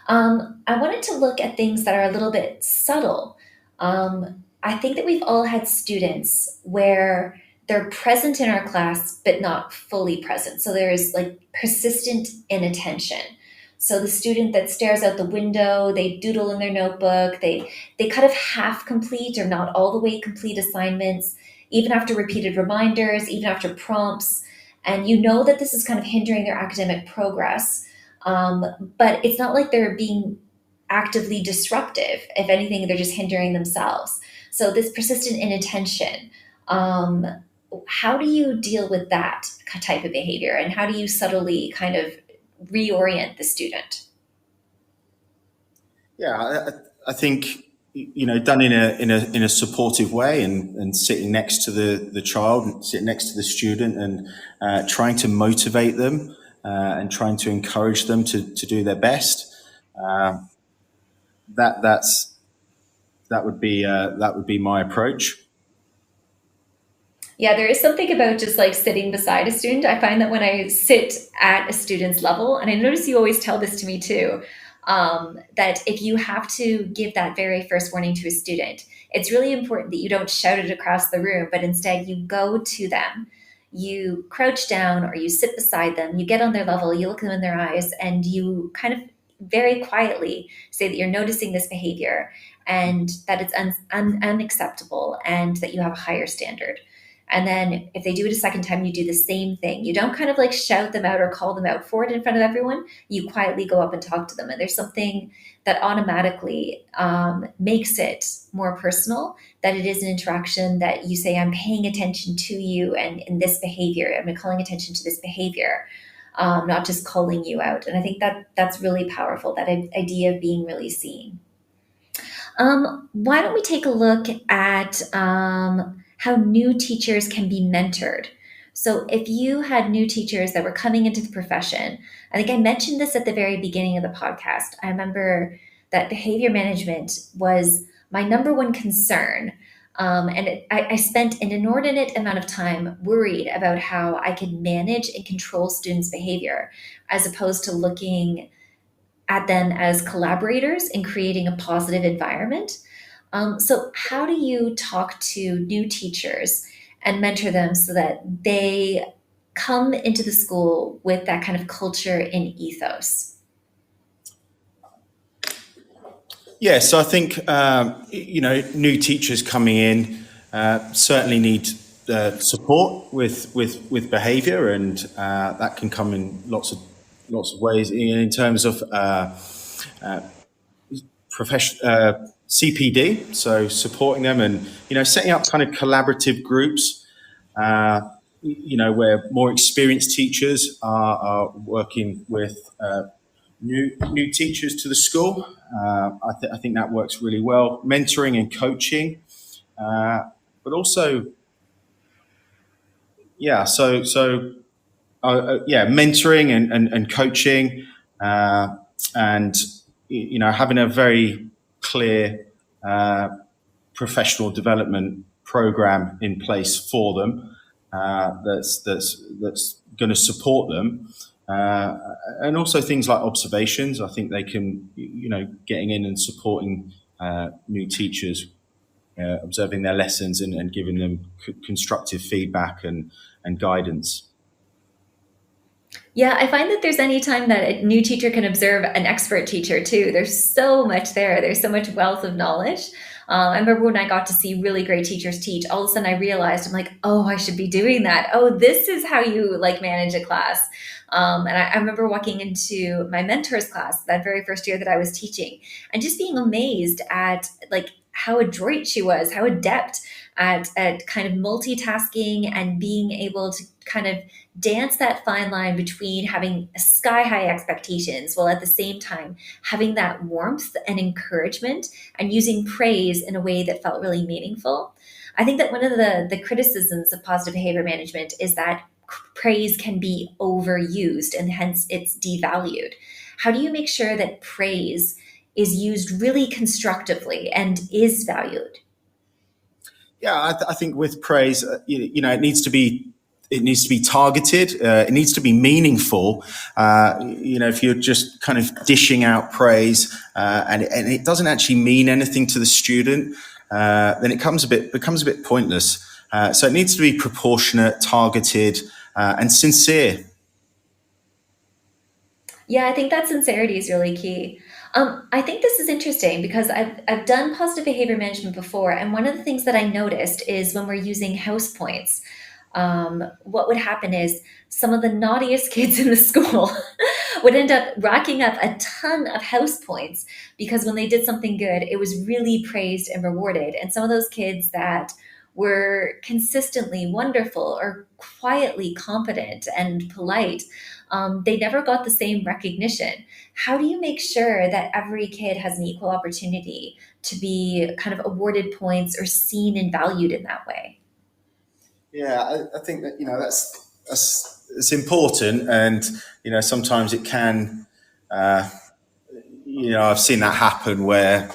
I wanted to look at things that are a little bit subtle. I think that we've all had students where they're present in our class, but not fully present. So there's like persistent inattention. So the student that stares out the window, they doodle in their notebook, they kind of half complete or not all the way complete assignments, even after repeated reminders, even after prompts. And you know that this is kind of hindering their academic progress. But it's not like they're being actively disruptive. If anything, they're just hindering themselves. So this persistent inattention, how do you deal with that type of behavior, and how do you subtly kind of reorient the student? Yeah, I think done in a supportive way, and sitting next to the child, sitting next to the student, and trying to motivate them, and trying to encourage them to do their best. That would be my approach. Yeah, there is something about just like sitting beside a student. I find that when I sit at a student's level, and I notice you always tell this to me too, that if you have to give that very first warning to a student, it's really important that you don't shout it across the room, but instead you go to them, you crouch down or you sit beside them, you get on their level, you look them in their eyes, and you kind of very quietly say that you're noticing this behavior and that it's unacceptable and that you have a higher standard. And then if they do it a second time, you do the same thing. You don't kind of like shout them out or call them out for it in front of everyone. You quietly go up and talk to them. And there's something that automatically makes it more personal, that it is an interaction that you say, I'm paying attention to you and in this behavior. I'm calling attention to this behavior, not just calling you out. And I think that that's really powerful, that idea of being really seen. Why don't we take a look at how new teachers can be mentored? So if you had new teachers that were coming into the profession, I think I mentioned this at the very beginning of the podcast. I remember that behavior management was my number one concern. I spent an inordinate amount of time worried about how I could manage and control students' behavior, as opposed to looking at them as collaborators in creating a positive environment. So how do you talk to new teachers and mentor them so that they come into the school with that kind of culture and ethos? Yeah, so I think new teachers coming in certainly need support with behaviour, and that can come in lots of ways. In terms of CPD, so supporting them, and setting up kind of collaborative groups, where more experienced teachers are working with new teachers to the school. I think that works really well. Mentoring and coaching, but also, mentoring and coaching, and having a very clear professional development program in place for them, that's going to support them, and also things like observations. I think they can, getting in and supporting new teachers, observing their lessons and giving them constructive feedback and guidance. Yeah, I find that there's any time that a new teacher can observe an expert teacher too. There's so much there. There's so much wealth of knowledge. I remember when I got to see really great teachers teach, all of a sudden I realized I'm like, oh, I should be doing that. Oh, this is how you like manage a class. And I remember walking into my mentor's class that very first year that I was teaching and just being amazed at like how adroit she was, how adept at kind of multitasking and being able to kind of dance that fine line between having sky high expectations while at the same time having that warmth and encouragement and using praise in a way that felt really meaningful. I think that one of the criticisms of positive behavior management is that praise can be overused and hence it's devalued. How do you make sure that praise is used really constructively and is valued? Yeah, I think with praise, it needs to be targeted. It needs to be meaningful. If you're just kind of dishing out praise and it doesn't actually mean anything to the student, then it becomes a bit pointless. So it needs to be proportionate, targeted, and sincere. Yeah, I think that sincerity is really key. I think this is interesting because I've done positive behavior management before, and one of the things that I noticed is when we're using house points, what would happen is some of the naughtiest kids in the school would end up racking up a ton of house points because when they did something good, it was really praised and rewarded. And some of those kids that were consistently wonderful or quietly competent and polite, they never got the same recognition. How do you make sure that every kid has an equal opportunity to be kind of awarded points or seen and valued in that way? Yeah, I think that that's it's important, and sometimes it can. I've seen that happen where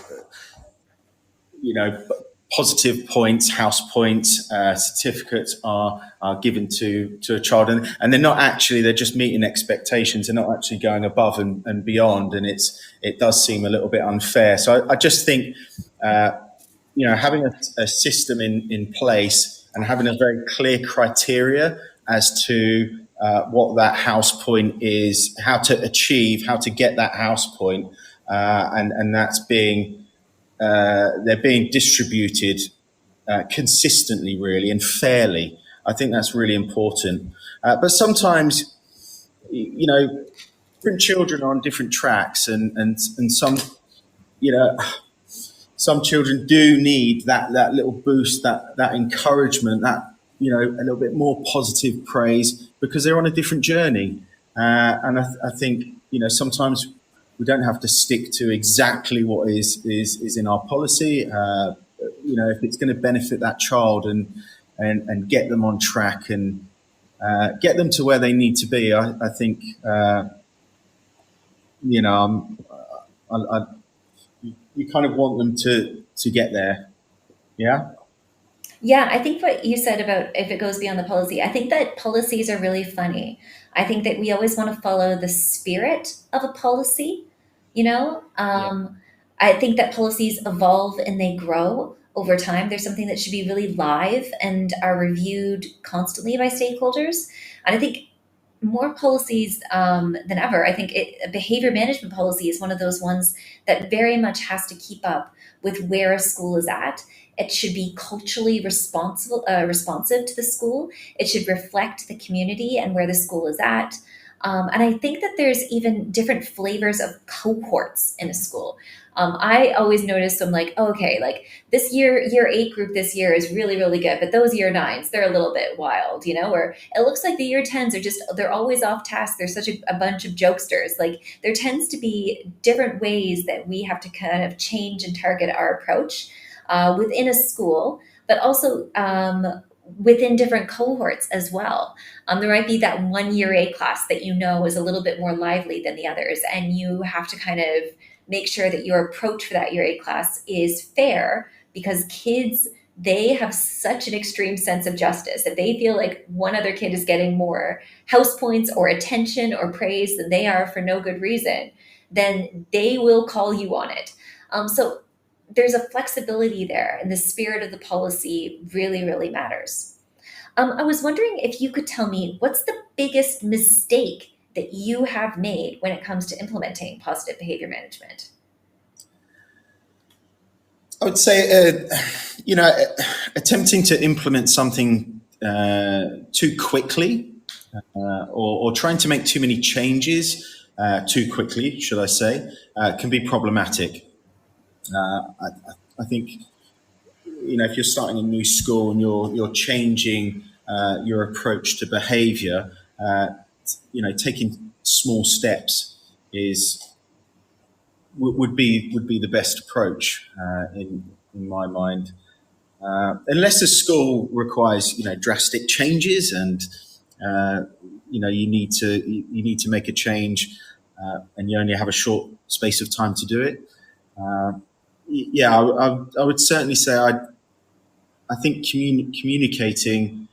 positive points, house points, certificates are given to a child, and they're just meeting expectations. They're not actually going above and beyond, and it does seem a little bit unfair. So I just think having a system in place and having a very clear criteria as to what that house point is, how to get that house point, and that's they're being distributed consistently, really, and fairly. I think that's really important. But sometimes, different children are on different tracks, and some children do need that little boost, that encouragement, that a little bit more positive praise because they're on a different journey. And I think sometimes we don't have to stick to exactly what is in our policy. If it's going to benefit that child and get them on track and get them to where they need to be, I think you kind of want them to get there. Yeah. Yeah, I think what you said about if it goes beyond the policy, I think that policies are really funny. I think that we always want to follow the spirit of a policy, you know? I think that policies evolve and they grow over time. There's something that should be really live and are reviewed constantly by stakeholders. And I think more policies than ever. I think a behavior management policy is one of those ones that very much has to keep up with where a school is at. It should be culturally responsive to the school. It should reflect the community and where the school is at. And I think that there's even different flavors of cohorts in a school. I always notice I'm like, oh, okay, like this year 8 group this year is really, really good. But those year 9s, they're a little bit wild, where it looks like the year 10s they're always off task. There's such a bunch of jokesters. Like there tends to be different ways that we have to kind of change and target our approach within a school, but also within different cohorts as well. There might be that one year A class that is a little bit more lively than the others, and you have to kind of make sure that your approach for that year A class is fair because kids they have such an extreme sense of justice. If they feel like one other kid is getting more house points or attention or praise than they are for no good reason, then they will call you on it. So there's a flexibility there, and the spirit of the policy really, really matters. I was wondering if you could tell me what's the biggest mistake that you have made when it comes to implementing positive behavior management? I would say, attempting to implement something too quickly, or trying to make too many changes too quickly, should I say, can be problematic. I think, if you're starting a new school and you're changing your approach to behaviour, taking small steps would be the best approach in my mind. Unless the school requires drastic changes and you need to make a change, and you only have a short space of time to do it. I would certainly say I think communicating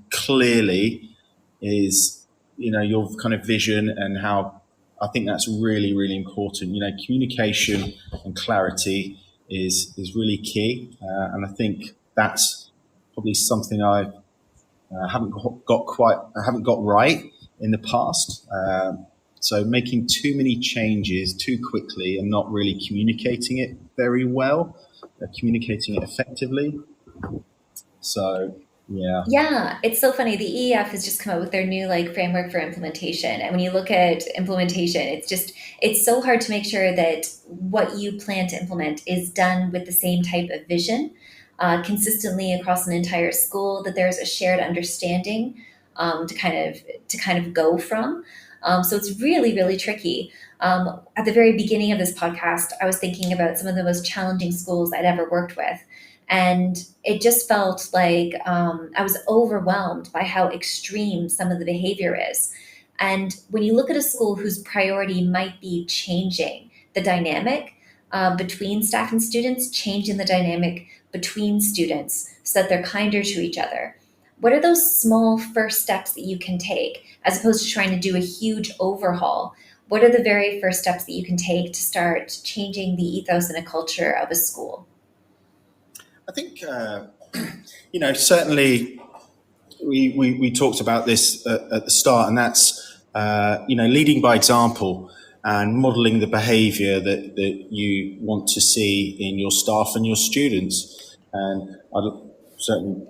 clearly is your kind of vision, and how I think that's really, really important. Communication and clarity is really key, and I think that's probably something I haven't got right in the past. So making too many changes too quickly and not really communicating it very well, communicating it effectively. So yeah. Yeah, it's so funny. The EEF has just come out with their new framework for implementation. And when you look at implementation, it's so hard to make sure that what you plan to implement is done with the same type of vision, consistently across an entire school, that there's a shared understanding to kind of go from. So it's really, really tricky. At the very beginning of this podcast, I was thinking about some of the most challenging schools I'd ever worked with. And it just felt like I was overwhelmed by how extreme some of the behavior is. And when you look at a school whose priority might be changing the dynamic between staff and students, changing the dynamic between students so that they're kinder to each other, what are those small first steps that you can take as opposed to trying to do a huge overhaul? What are the very first steps that you can take to start changing the ethos and a culture of a school? I think, certainly we talked about this at the start, and that's, leading by example and modeling the behavior that you want to see in your staff and your students. And I'd certainly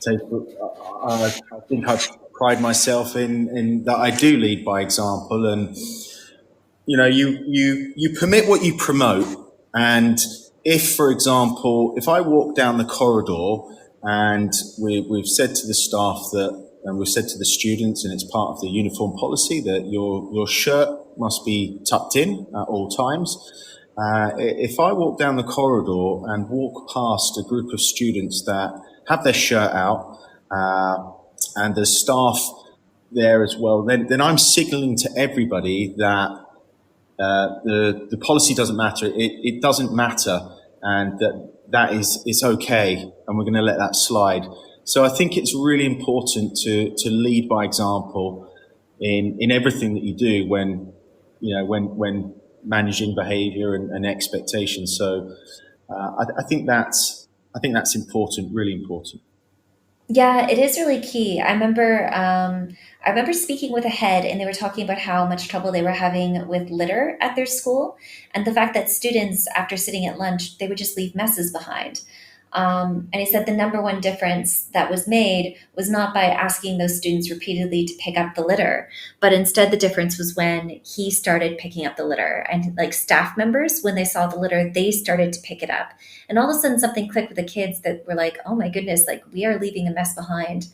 say, I think I pride myself in that I do lead by example, and you permit what you promote. And if, for example, if I walk down the corridor and we've said to the staff and we've said to the students, and it's part of the uniform policy, that your shirt must be tucked in at all times. If I walk down the corridor and walk past a group of students that have their shirt out, and the staff there as well, then I'm signaling to everybody that the policy doesn't matter. It doesn't matter, and that is, it's okay, and we're going to let that slide. So I think it's really important to lead by example in everything that you do when managing behaviour and expectations. So I think that's important, really important. Yeah, it is really key. I remember speaking with a head, and they were talking about how much trouble they were having with litter at their school, and the fact that students, after sitting at lunch, they would just leave messes behind. And he said the number one difference that was made was not by asking those students repeatedly to pick up the litter, but instead the difference was when he started picking up the litter, and staff members, when they saw the litter, they started to pick it up. And all of a sudden something clicked with the kids that were like, oh my goodness, we are leaving a mess behind.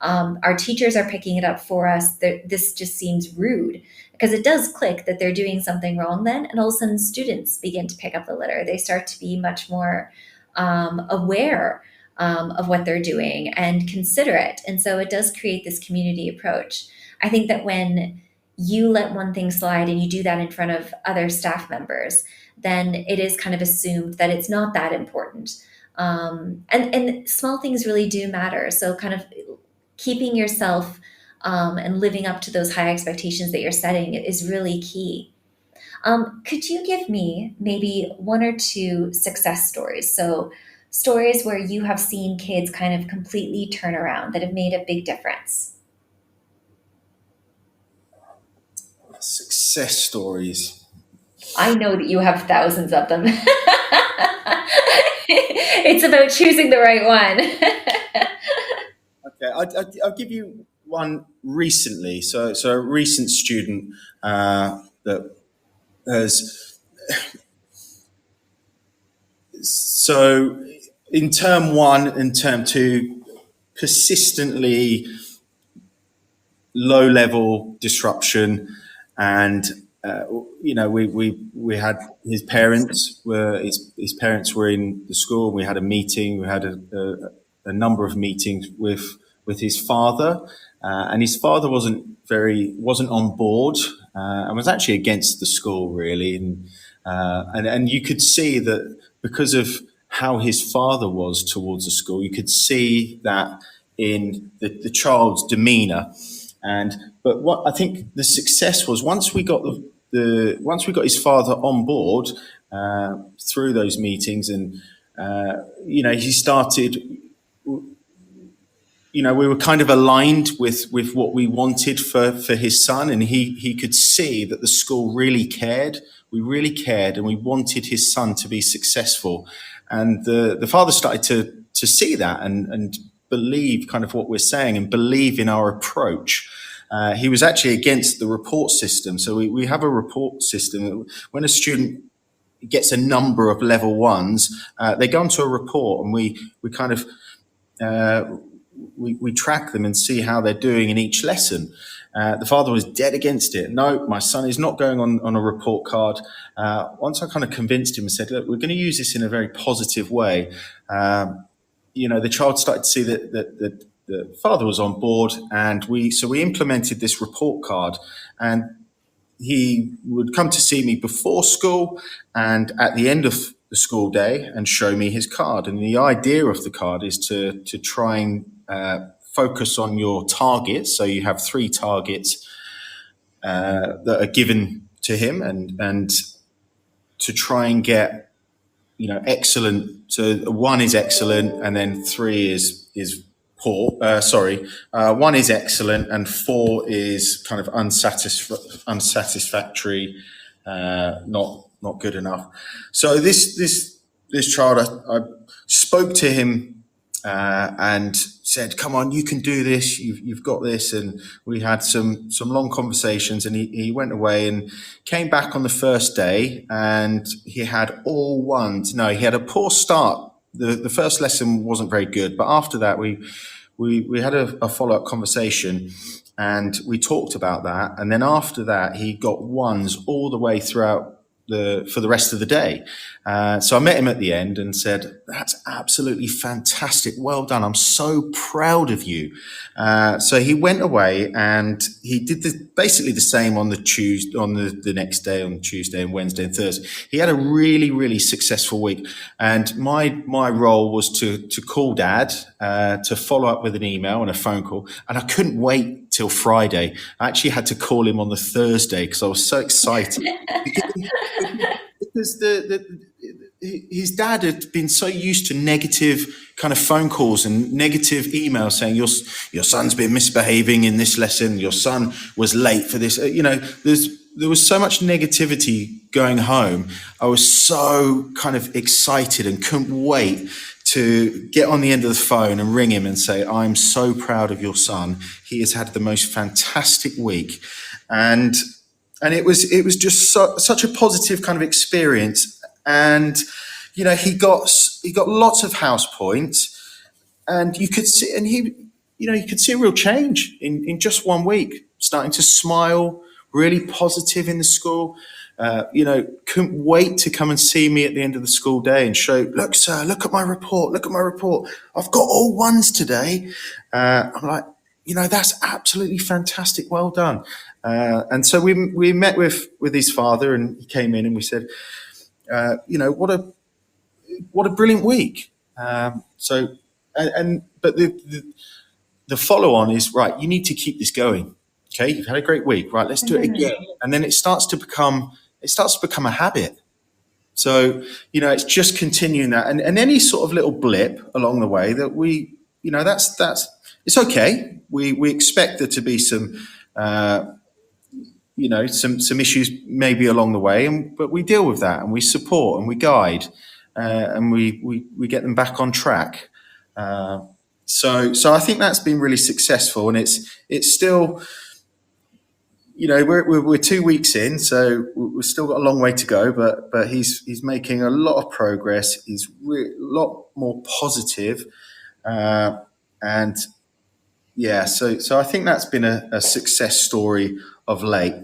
Our teachers are picking it up for us. This just seems rude, because it does click that they're doing something wrong then. And all of a sudden students begin to pick up the litter. They start to be much more aware of what they're doing and considerate. And so it does create this community approach. I think that when you let one thing slide and you do that in front of other staff members, then it is kind of assumed that it's not that important. And small things really do matter. So kind of keeping yourself and living up to those high expectations that you're setting is really key. Could you give me maybe one or two success stories? So stories where you have seen kids kind of completely turn around that have made a big difference. Success stories. I know that you have thousands of them. It's about choosing the right one. Okay, I'll give you one recently. So a recent student that has. So in term one and term two, persistently low level disruption, and we had his parents were in the school. We had a meeting. We had a number of meetings with his father, and his father wasn't on board, and was actually against the school really, and you could see that because of how his father was towards the school, you could see that in the child's demeanour. But what I think the success was, once we got his father on board through those meetings, and he started. We were kind of aligned with what we wanted for his son, and he could see that the school really cared. We really cared, and we wanted his son to be successful. And the father started to see that and believe kind of what we're saying and believe in our approach. He was actually against the report system. So we have a report system. When a student gets a number of level ones, they go into a report, and we kind of we track them and see how they're doing in each lesson. The father was dead against it. No, my son is not going on a report card. Once I kind of convinced him and said, look, we're going to use this in a very positive way. The child started to see that the father was on board, and we implemented this report card, and he would come to see me before school and at the end of the school day and show me his card. And the idea of the card is to try and focus on your targets. So you have 3 targets that are given to him, and to try and get excellent. So 1 is excellent, and then 3 is poor. 1 is excellent, and 4 is kind of unsatisfactory, not good enough. So this child, I spoke to him and said, "Come on, you can do this. You've got this." And we had some long conversations, and he went away and came back on the first day, and he had all 1s. No, he had a poor start. The first lesson wasn't very good, but after that we had a follow-up conversation, and we talked about that. And then after that, he got 1s all the way throughout for the rest of the day. So I met him at the end and said, "That's absolutely fantastic. Well done. I'm so proud of you." So he went away and he did basically the same on the next day, on Tuesday and Wednesday and Thursday. He had a really, really successful week. And my role was to call Dad, to follow up with an email and a phone call. And I couldn't wait till Friday. I actually had to call him on the Thursday because I was so excited. Because his dad had been so used to negative kind of phone calls and negative emails saying your son's been misbehaving in this lesson, your son was late for this. There was so much negativity going home. I was so kind of excited and couldn't wait to get on the end of the phone and ring him and say, "I'm so proud of your son. He has had the most fantastic week." And it was just such a positive kind of experience. And, he got lots of house points, and you could see, and you could see a real change in just 1 week, starting to smile, really positive in the school. Couldn't wait to come and see me at the end of the school day and show, "Look, sir, look at my report. I've got all 1s today." I'm like, that's absolutely fantastic. Well done. And so we met with his father, and he came in and we said, what a brilliant week. But the follow on is, right, you need to keep this going. Okay, you've had a great week, right? Let's do it again, and then it starts to become a habit. So it's just continuing that, and any sort of little blip along the way that we, that's it's okay. We expect there to be some some issues maybe along the way, but we deal with that and we support and we guide, and we get them back on track. So I think that's been really successful, and it's still, we're 2 weeks in, so we've still got a long way to go, but he's making a lot of progress. He's a lot more positive, and yeah, so I think that's been a success story of late.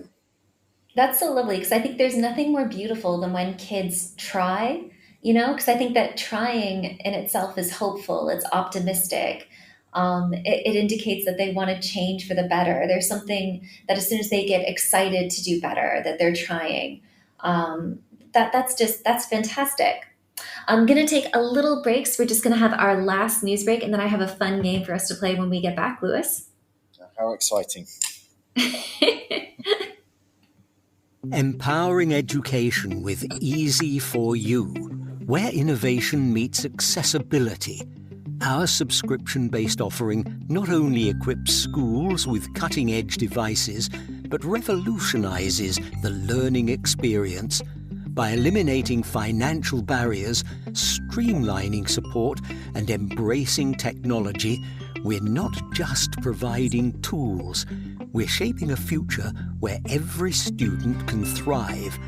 That's so lovely, because I think there's nothing more beautiful than when kids try, because I think that trying in itself is hopeful, it's optimistic. It indicates that they want to change for the better. There's something that as soon as they get excited to do better, that they're trying. That's fantastic. I'm going to take a little break. So we're just going to have our last news break, and then I have a fun game for us to play when we get back, Lewis. How exciting. Empowering education with Easy for You, where innovation meets accessibility. Our subscription-based offering not only equips schools with cutting-edge devices, but revolutionizes the learning experience by eliminating financial barriers, streamlining support, and embracing technology. We're not just providing tools, we're shaping a future where every student can thrive,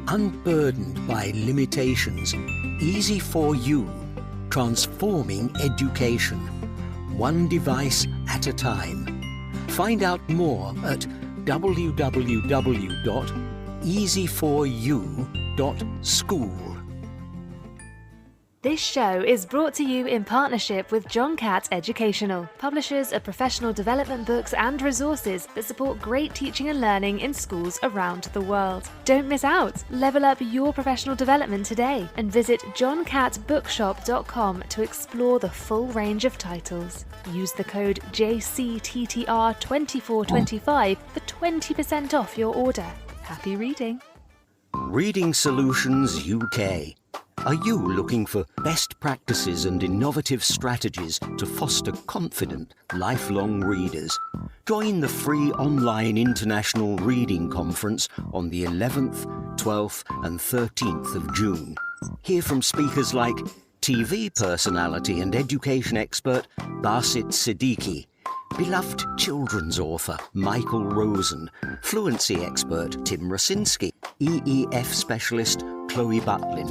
unburdened by limitations. Easy for You, transforming education, one device at a time. Find out more at www.easyforyou.school. This show is brought to you in partnership with John Catt Educational, publishers of professional development books and resources that support great teaching and learning in schools around the world. Don't miss out. Level up your professional development today and visit johncattbookshop.com to explore the full range of titles. Use the code JCTTR2425 for 20% off your order. Happy reading. Reading Solutions UK. Are you looking for best practices and innovative strategies to foster confident, lifelong readers? Join the free online International Reading Conference on the 11th, 12th and 13th of June. Hear from speakers like TV personality and education expert Basit Siddiqui, beloved children's author Michael Rosen, fluency expert Tim Rosinski, EEF specialist Chloe Butlin,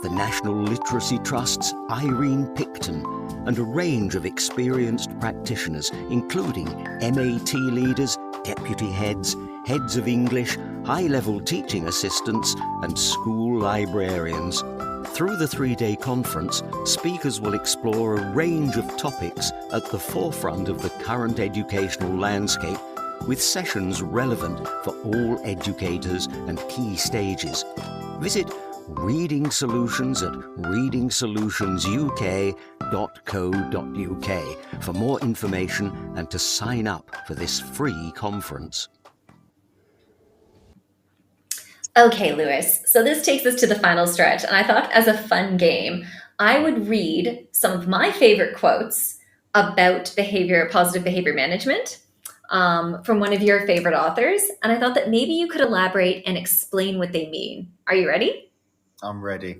the National Literacy Trust's Irene Picton, and a range of experienced practitioners, including MAT leaders, deputy heads, heads of English, high-level teaching assistants, and school librarians. Through the 3-day conference, speakers will explore a range of topics at the forefront of the current educational landscape, with sessions relevant for all educators and key stages. Visit Reading Solutions at readingsolutionsuk.co.uk for more information and to sign up for this free conference. Okay, Lewis, so this takes us to the final stretch, and I thought as a fun game, I would read some of my favorite quotes about positive behavior management from one of your favorite authors, and I thought that maybe you could elaborate and explain what they mean. Are you ready? I'm ready.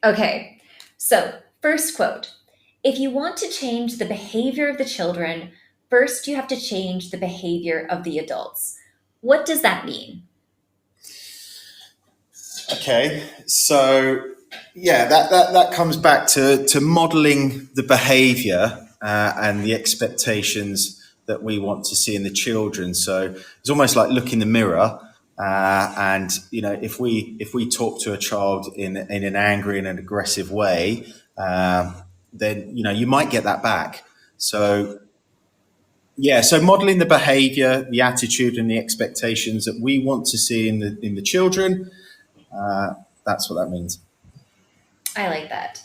Okay, so first quote. If you want to change the behavior of the children, first you have to change the behavior of the adults. What does that mean? Okay, so yeah, that comes back to modeling the behavior and the expectations that we want to see in the children. So it's almost like look in the mirror. And if we talk to a child in an angry and an aggressive way, then you might get that back. So modeling the behaviour, the attitude, and the expectations that we want to see in the children. that's what that means. I like that.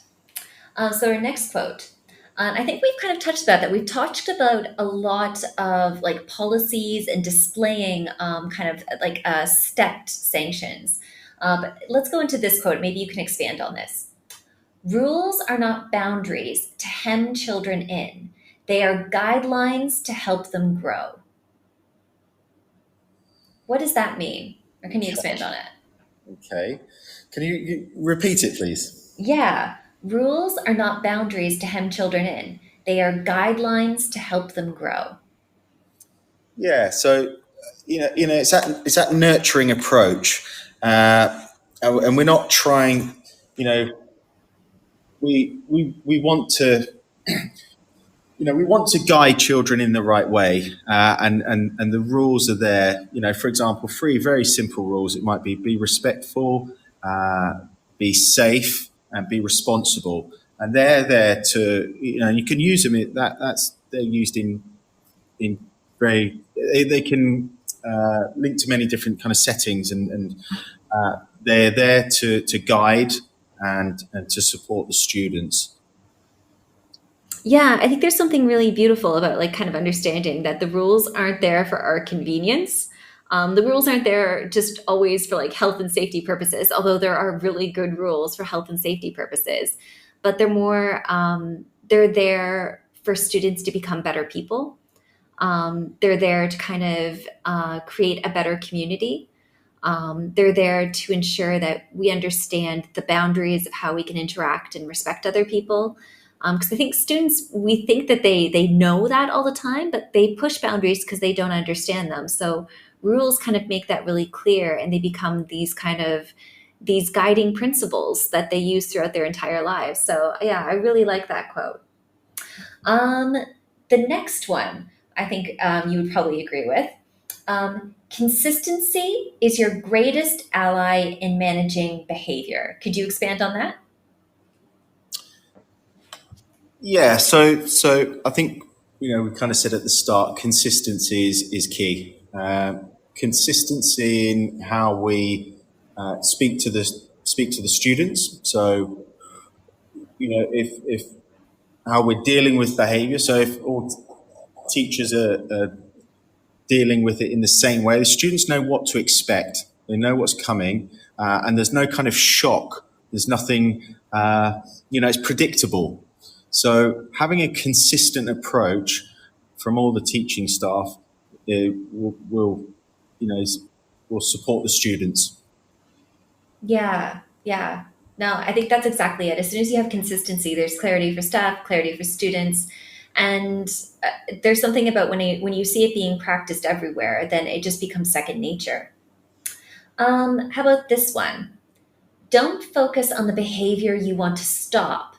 So our next quote, I think we've kind of touched about that. We've talked about a lot of like policies and displaying kind of like stepped sanctions. But let's go into this quote. Maybe you can expand on this. Rules are not boundaries to hem children in. They are guidelines to help them grow. What does that mean? Or can you expand on it? Okay. Can you repeat it, please? Yeah, rules are not boundaries to hem children in. They are guidelines to help them grow. Yeah. So, it's that nurturing approach, and we're not trying. We want to. We want to guide children in the right way, and the rules are there. For example, 3 very simple rules. It might be respectful, be safe, and be responsible. And they're there to, you can use them. They're used in very. They can link to many different kind of settings, and they're there to guide and to support the students. Yeah, I think there's something really beautiful about like kind of understanding that the rules aren't there for our convenience. The rules aren't there just always for like health and safety purposes, although there are really good rules for health and safety purposes. But they're there for students to become better people. They're there to kind of create a better community. They're there to ensure that we understand the boundaries of how we can interact and respect other people. Because I think students, we think that they know that all the time, but they push boundaries because they don't understand them. So rules kind of make that really clear, and they become these guiding principles that they use throughout their entire lives. So yeah, I really like that quote. The next one, I think you would probably agree with. Consistency is your greatest ally in managing behavior. Could you expand on that? Yeah, so I think we kind of said at the start, consistency is key. Consistency in how we speak to the students. So if how we're dealing with behaviour. So if all teachers are dealing with it in the same way, the students know what to expect. They know what's coming, and there's no kind of shock. There's nothing. It's predictable. So having a consistent approach from all the teaching staff will support the students. Yeah. No, I think that's exactly it. As soon as you have consistency, there's clarity for staff, clarity for students, and there's something about when you see it being practiced everywhere, then it just becomes second nature. How about this one? Don't focus on the behavior you want to stop.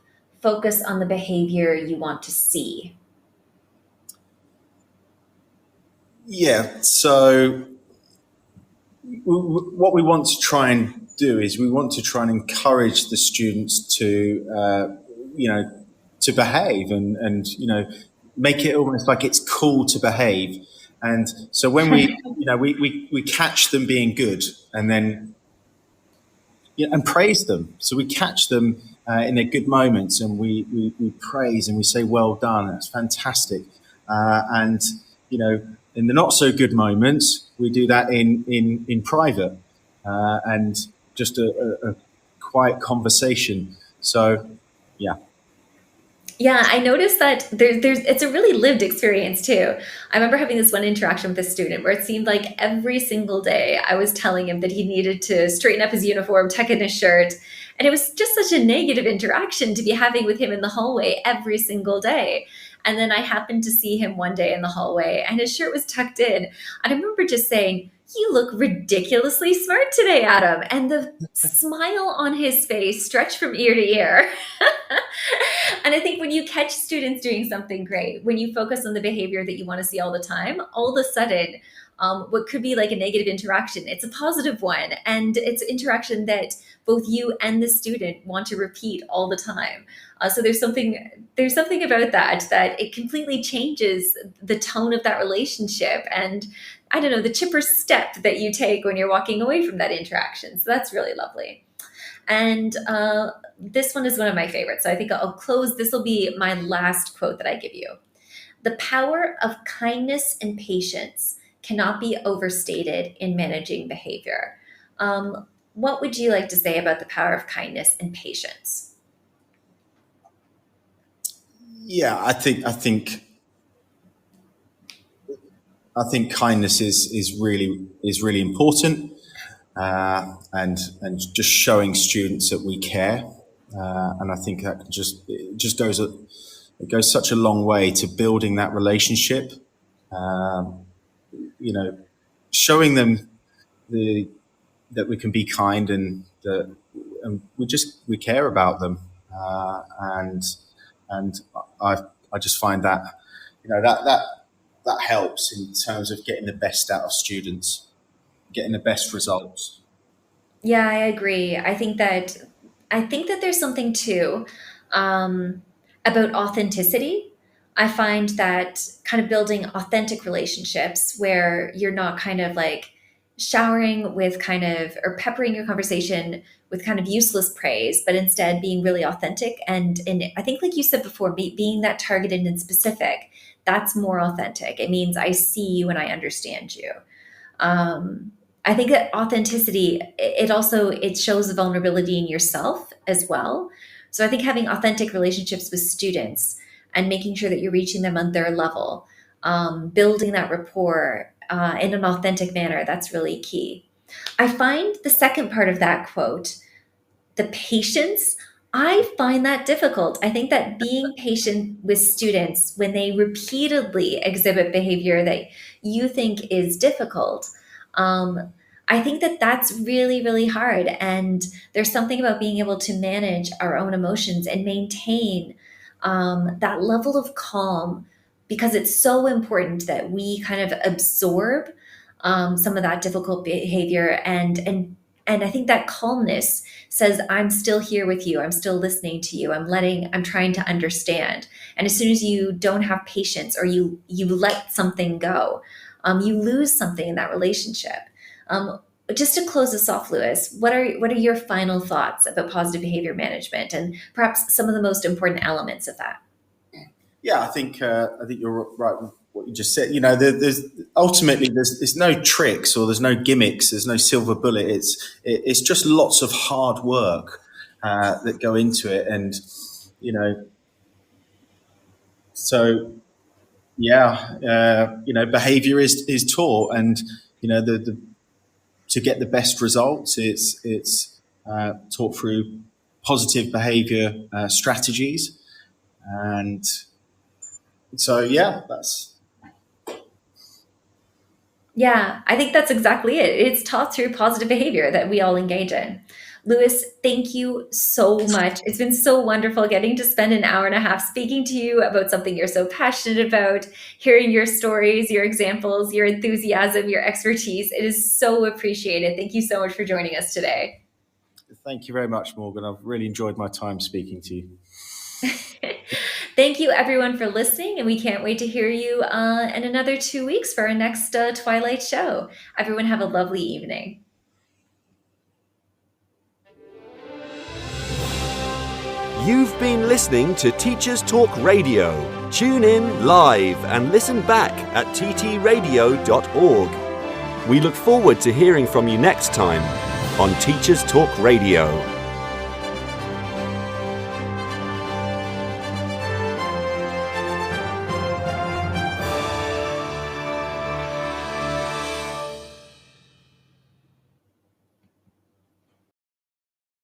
Focus on the behavior you want to see. Yeah. So what we want to try and do is we want to try and encourage the students to, to behave and make it almost like it's cool to behave. And so when we catch them being good and then and praise them. So we catch them in their good moments, and we praise and we say, "Well done, that's fantastic." And in the not so good moments, we do that in private and just a quiet conversation. So, yeah. Yeah, I noticed that there's it's a really lived experience too. I remember having this one interaction with a student where it seemed like every single day I was telling him that he needed to straighten up his uniform, tuck in his shirt. And it was just such a negative interaction to be having with him in the hallway every single day. And then I happened to see him one day in the hallway and his shirt was tucked in. And I remember just saying, "You look ridiculously smart today, Adam." And the smile on his face stretched from ear to ear. And I think when you catch students doing something great, when you focus on the behavior that you want to see all the time, all of a sudden, what could be like a negative interaction, it's a positive one. And it's an interaction that both you and the student want to repeat all the time. So there's something about that it completely changes the tone of that relationship. And I don't know, the chipper step that you take when you're walking away from that interaction. So that's really lovely. And this one is one of my favorites. So I think I'll close. This will be my last quote that I give you. The power of kindness and patience cannot be overstated in managing behavior. What would you like to say about the power of kindness and patience? Yeah, I think kindness is really important, and just showing students that we care, and I think that just goes such a long way to building that relationship. Showing them that we can be kind, and that we care about them, and I just find that that helps in terms of getting the best out of students, getting the best results. Yeah, I agree. I think that there's something too about authenticity. I find that kind of building authentic relationships where you're not kind of like showering with kind of or peppering your conversation with kind of useless praise, but instead being really authentic. And I think, like you said before, being that targeted and specific, that's more authentic. It means I see you and I understand you. I think that authenticity, it shows the vulnerability in yourself as well. So I think having authentic relationships with students and making sure that you're reaching them on their level, building that rapport in an authentic manner, that's really key. I find the second part of that quote, the patience, I find that difficult. I think that being patient with students when they repeatedly exhibit behavior that you think is difficult, I think that that's really, really hard. And there's something about being able to manage our own emotions and maintain that level of calm, because it's so important that we kind of absorb some of that difficult behavior. And I think that calmness says, I'm still here with you. I'm still listening to you. I'm trying to understand. And as soon as you don't have patience or you let something go, you lose something in that relationship. Just to close this off, Lewis, what are your final thoughts about positive behavior management and perhaps some of the most important elements of that? Yeah, I think you're right with what you just said. There's ultimately there's no tricks or there's no gimmicks. There's no silver bullet. It's just lots of hard work that go into it, and so yeah, behavior is taught, and the to get the best results, it's taught through positive behavior strategies, and so Yeah, I think that's exactly it. It's taught through positive behavior that we all engage in. Lewis, thank you so much. It's been so wonderful getting to spend an hour and a half speaking to you about something you're so passionate about, hearing your stories, your examples, your enthusiasm, your expertise. It is so appreciated. Thank you so much for joining us today. Thank you very much, Morgan. I've really enjoyed my time speaking to you. Thank you, everyone, for listening, and we can't wait to hear you in another 2 weeks for our next Twilight show. Everyone have a lovely evening. You've been listening to Teachers Talk Radio. Tune in live and listen back at ttradio.org. We look forward to hearing from you next time on Teachers Talk Radio.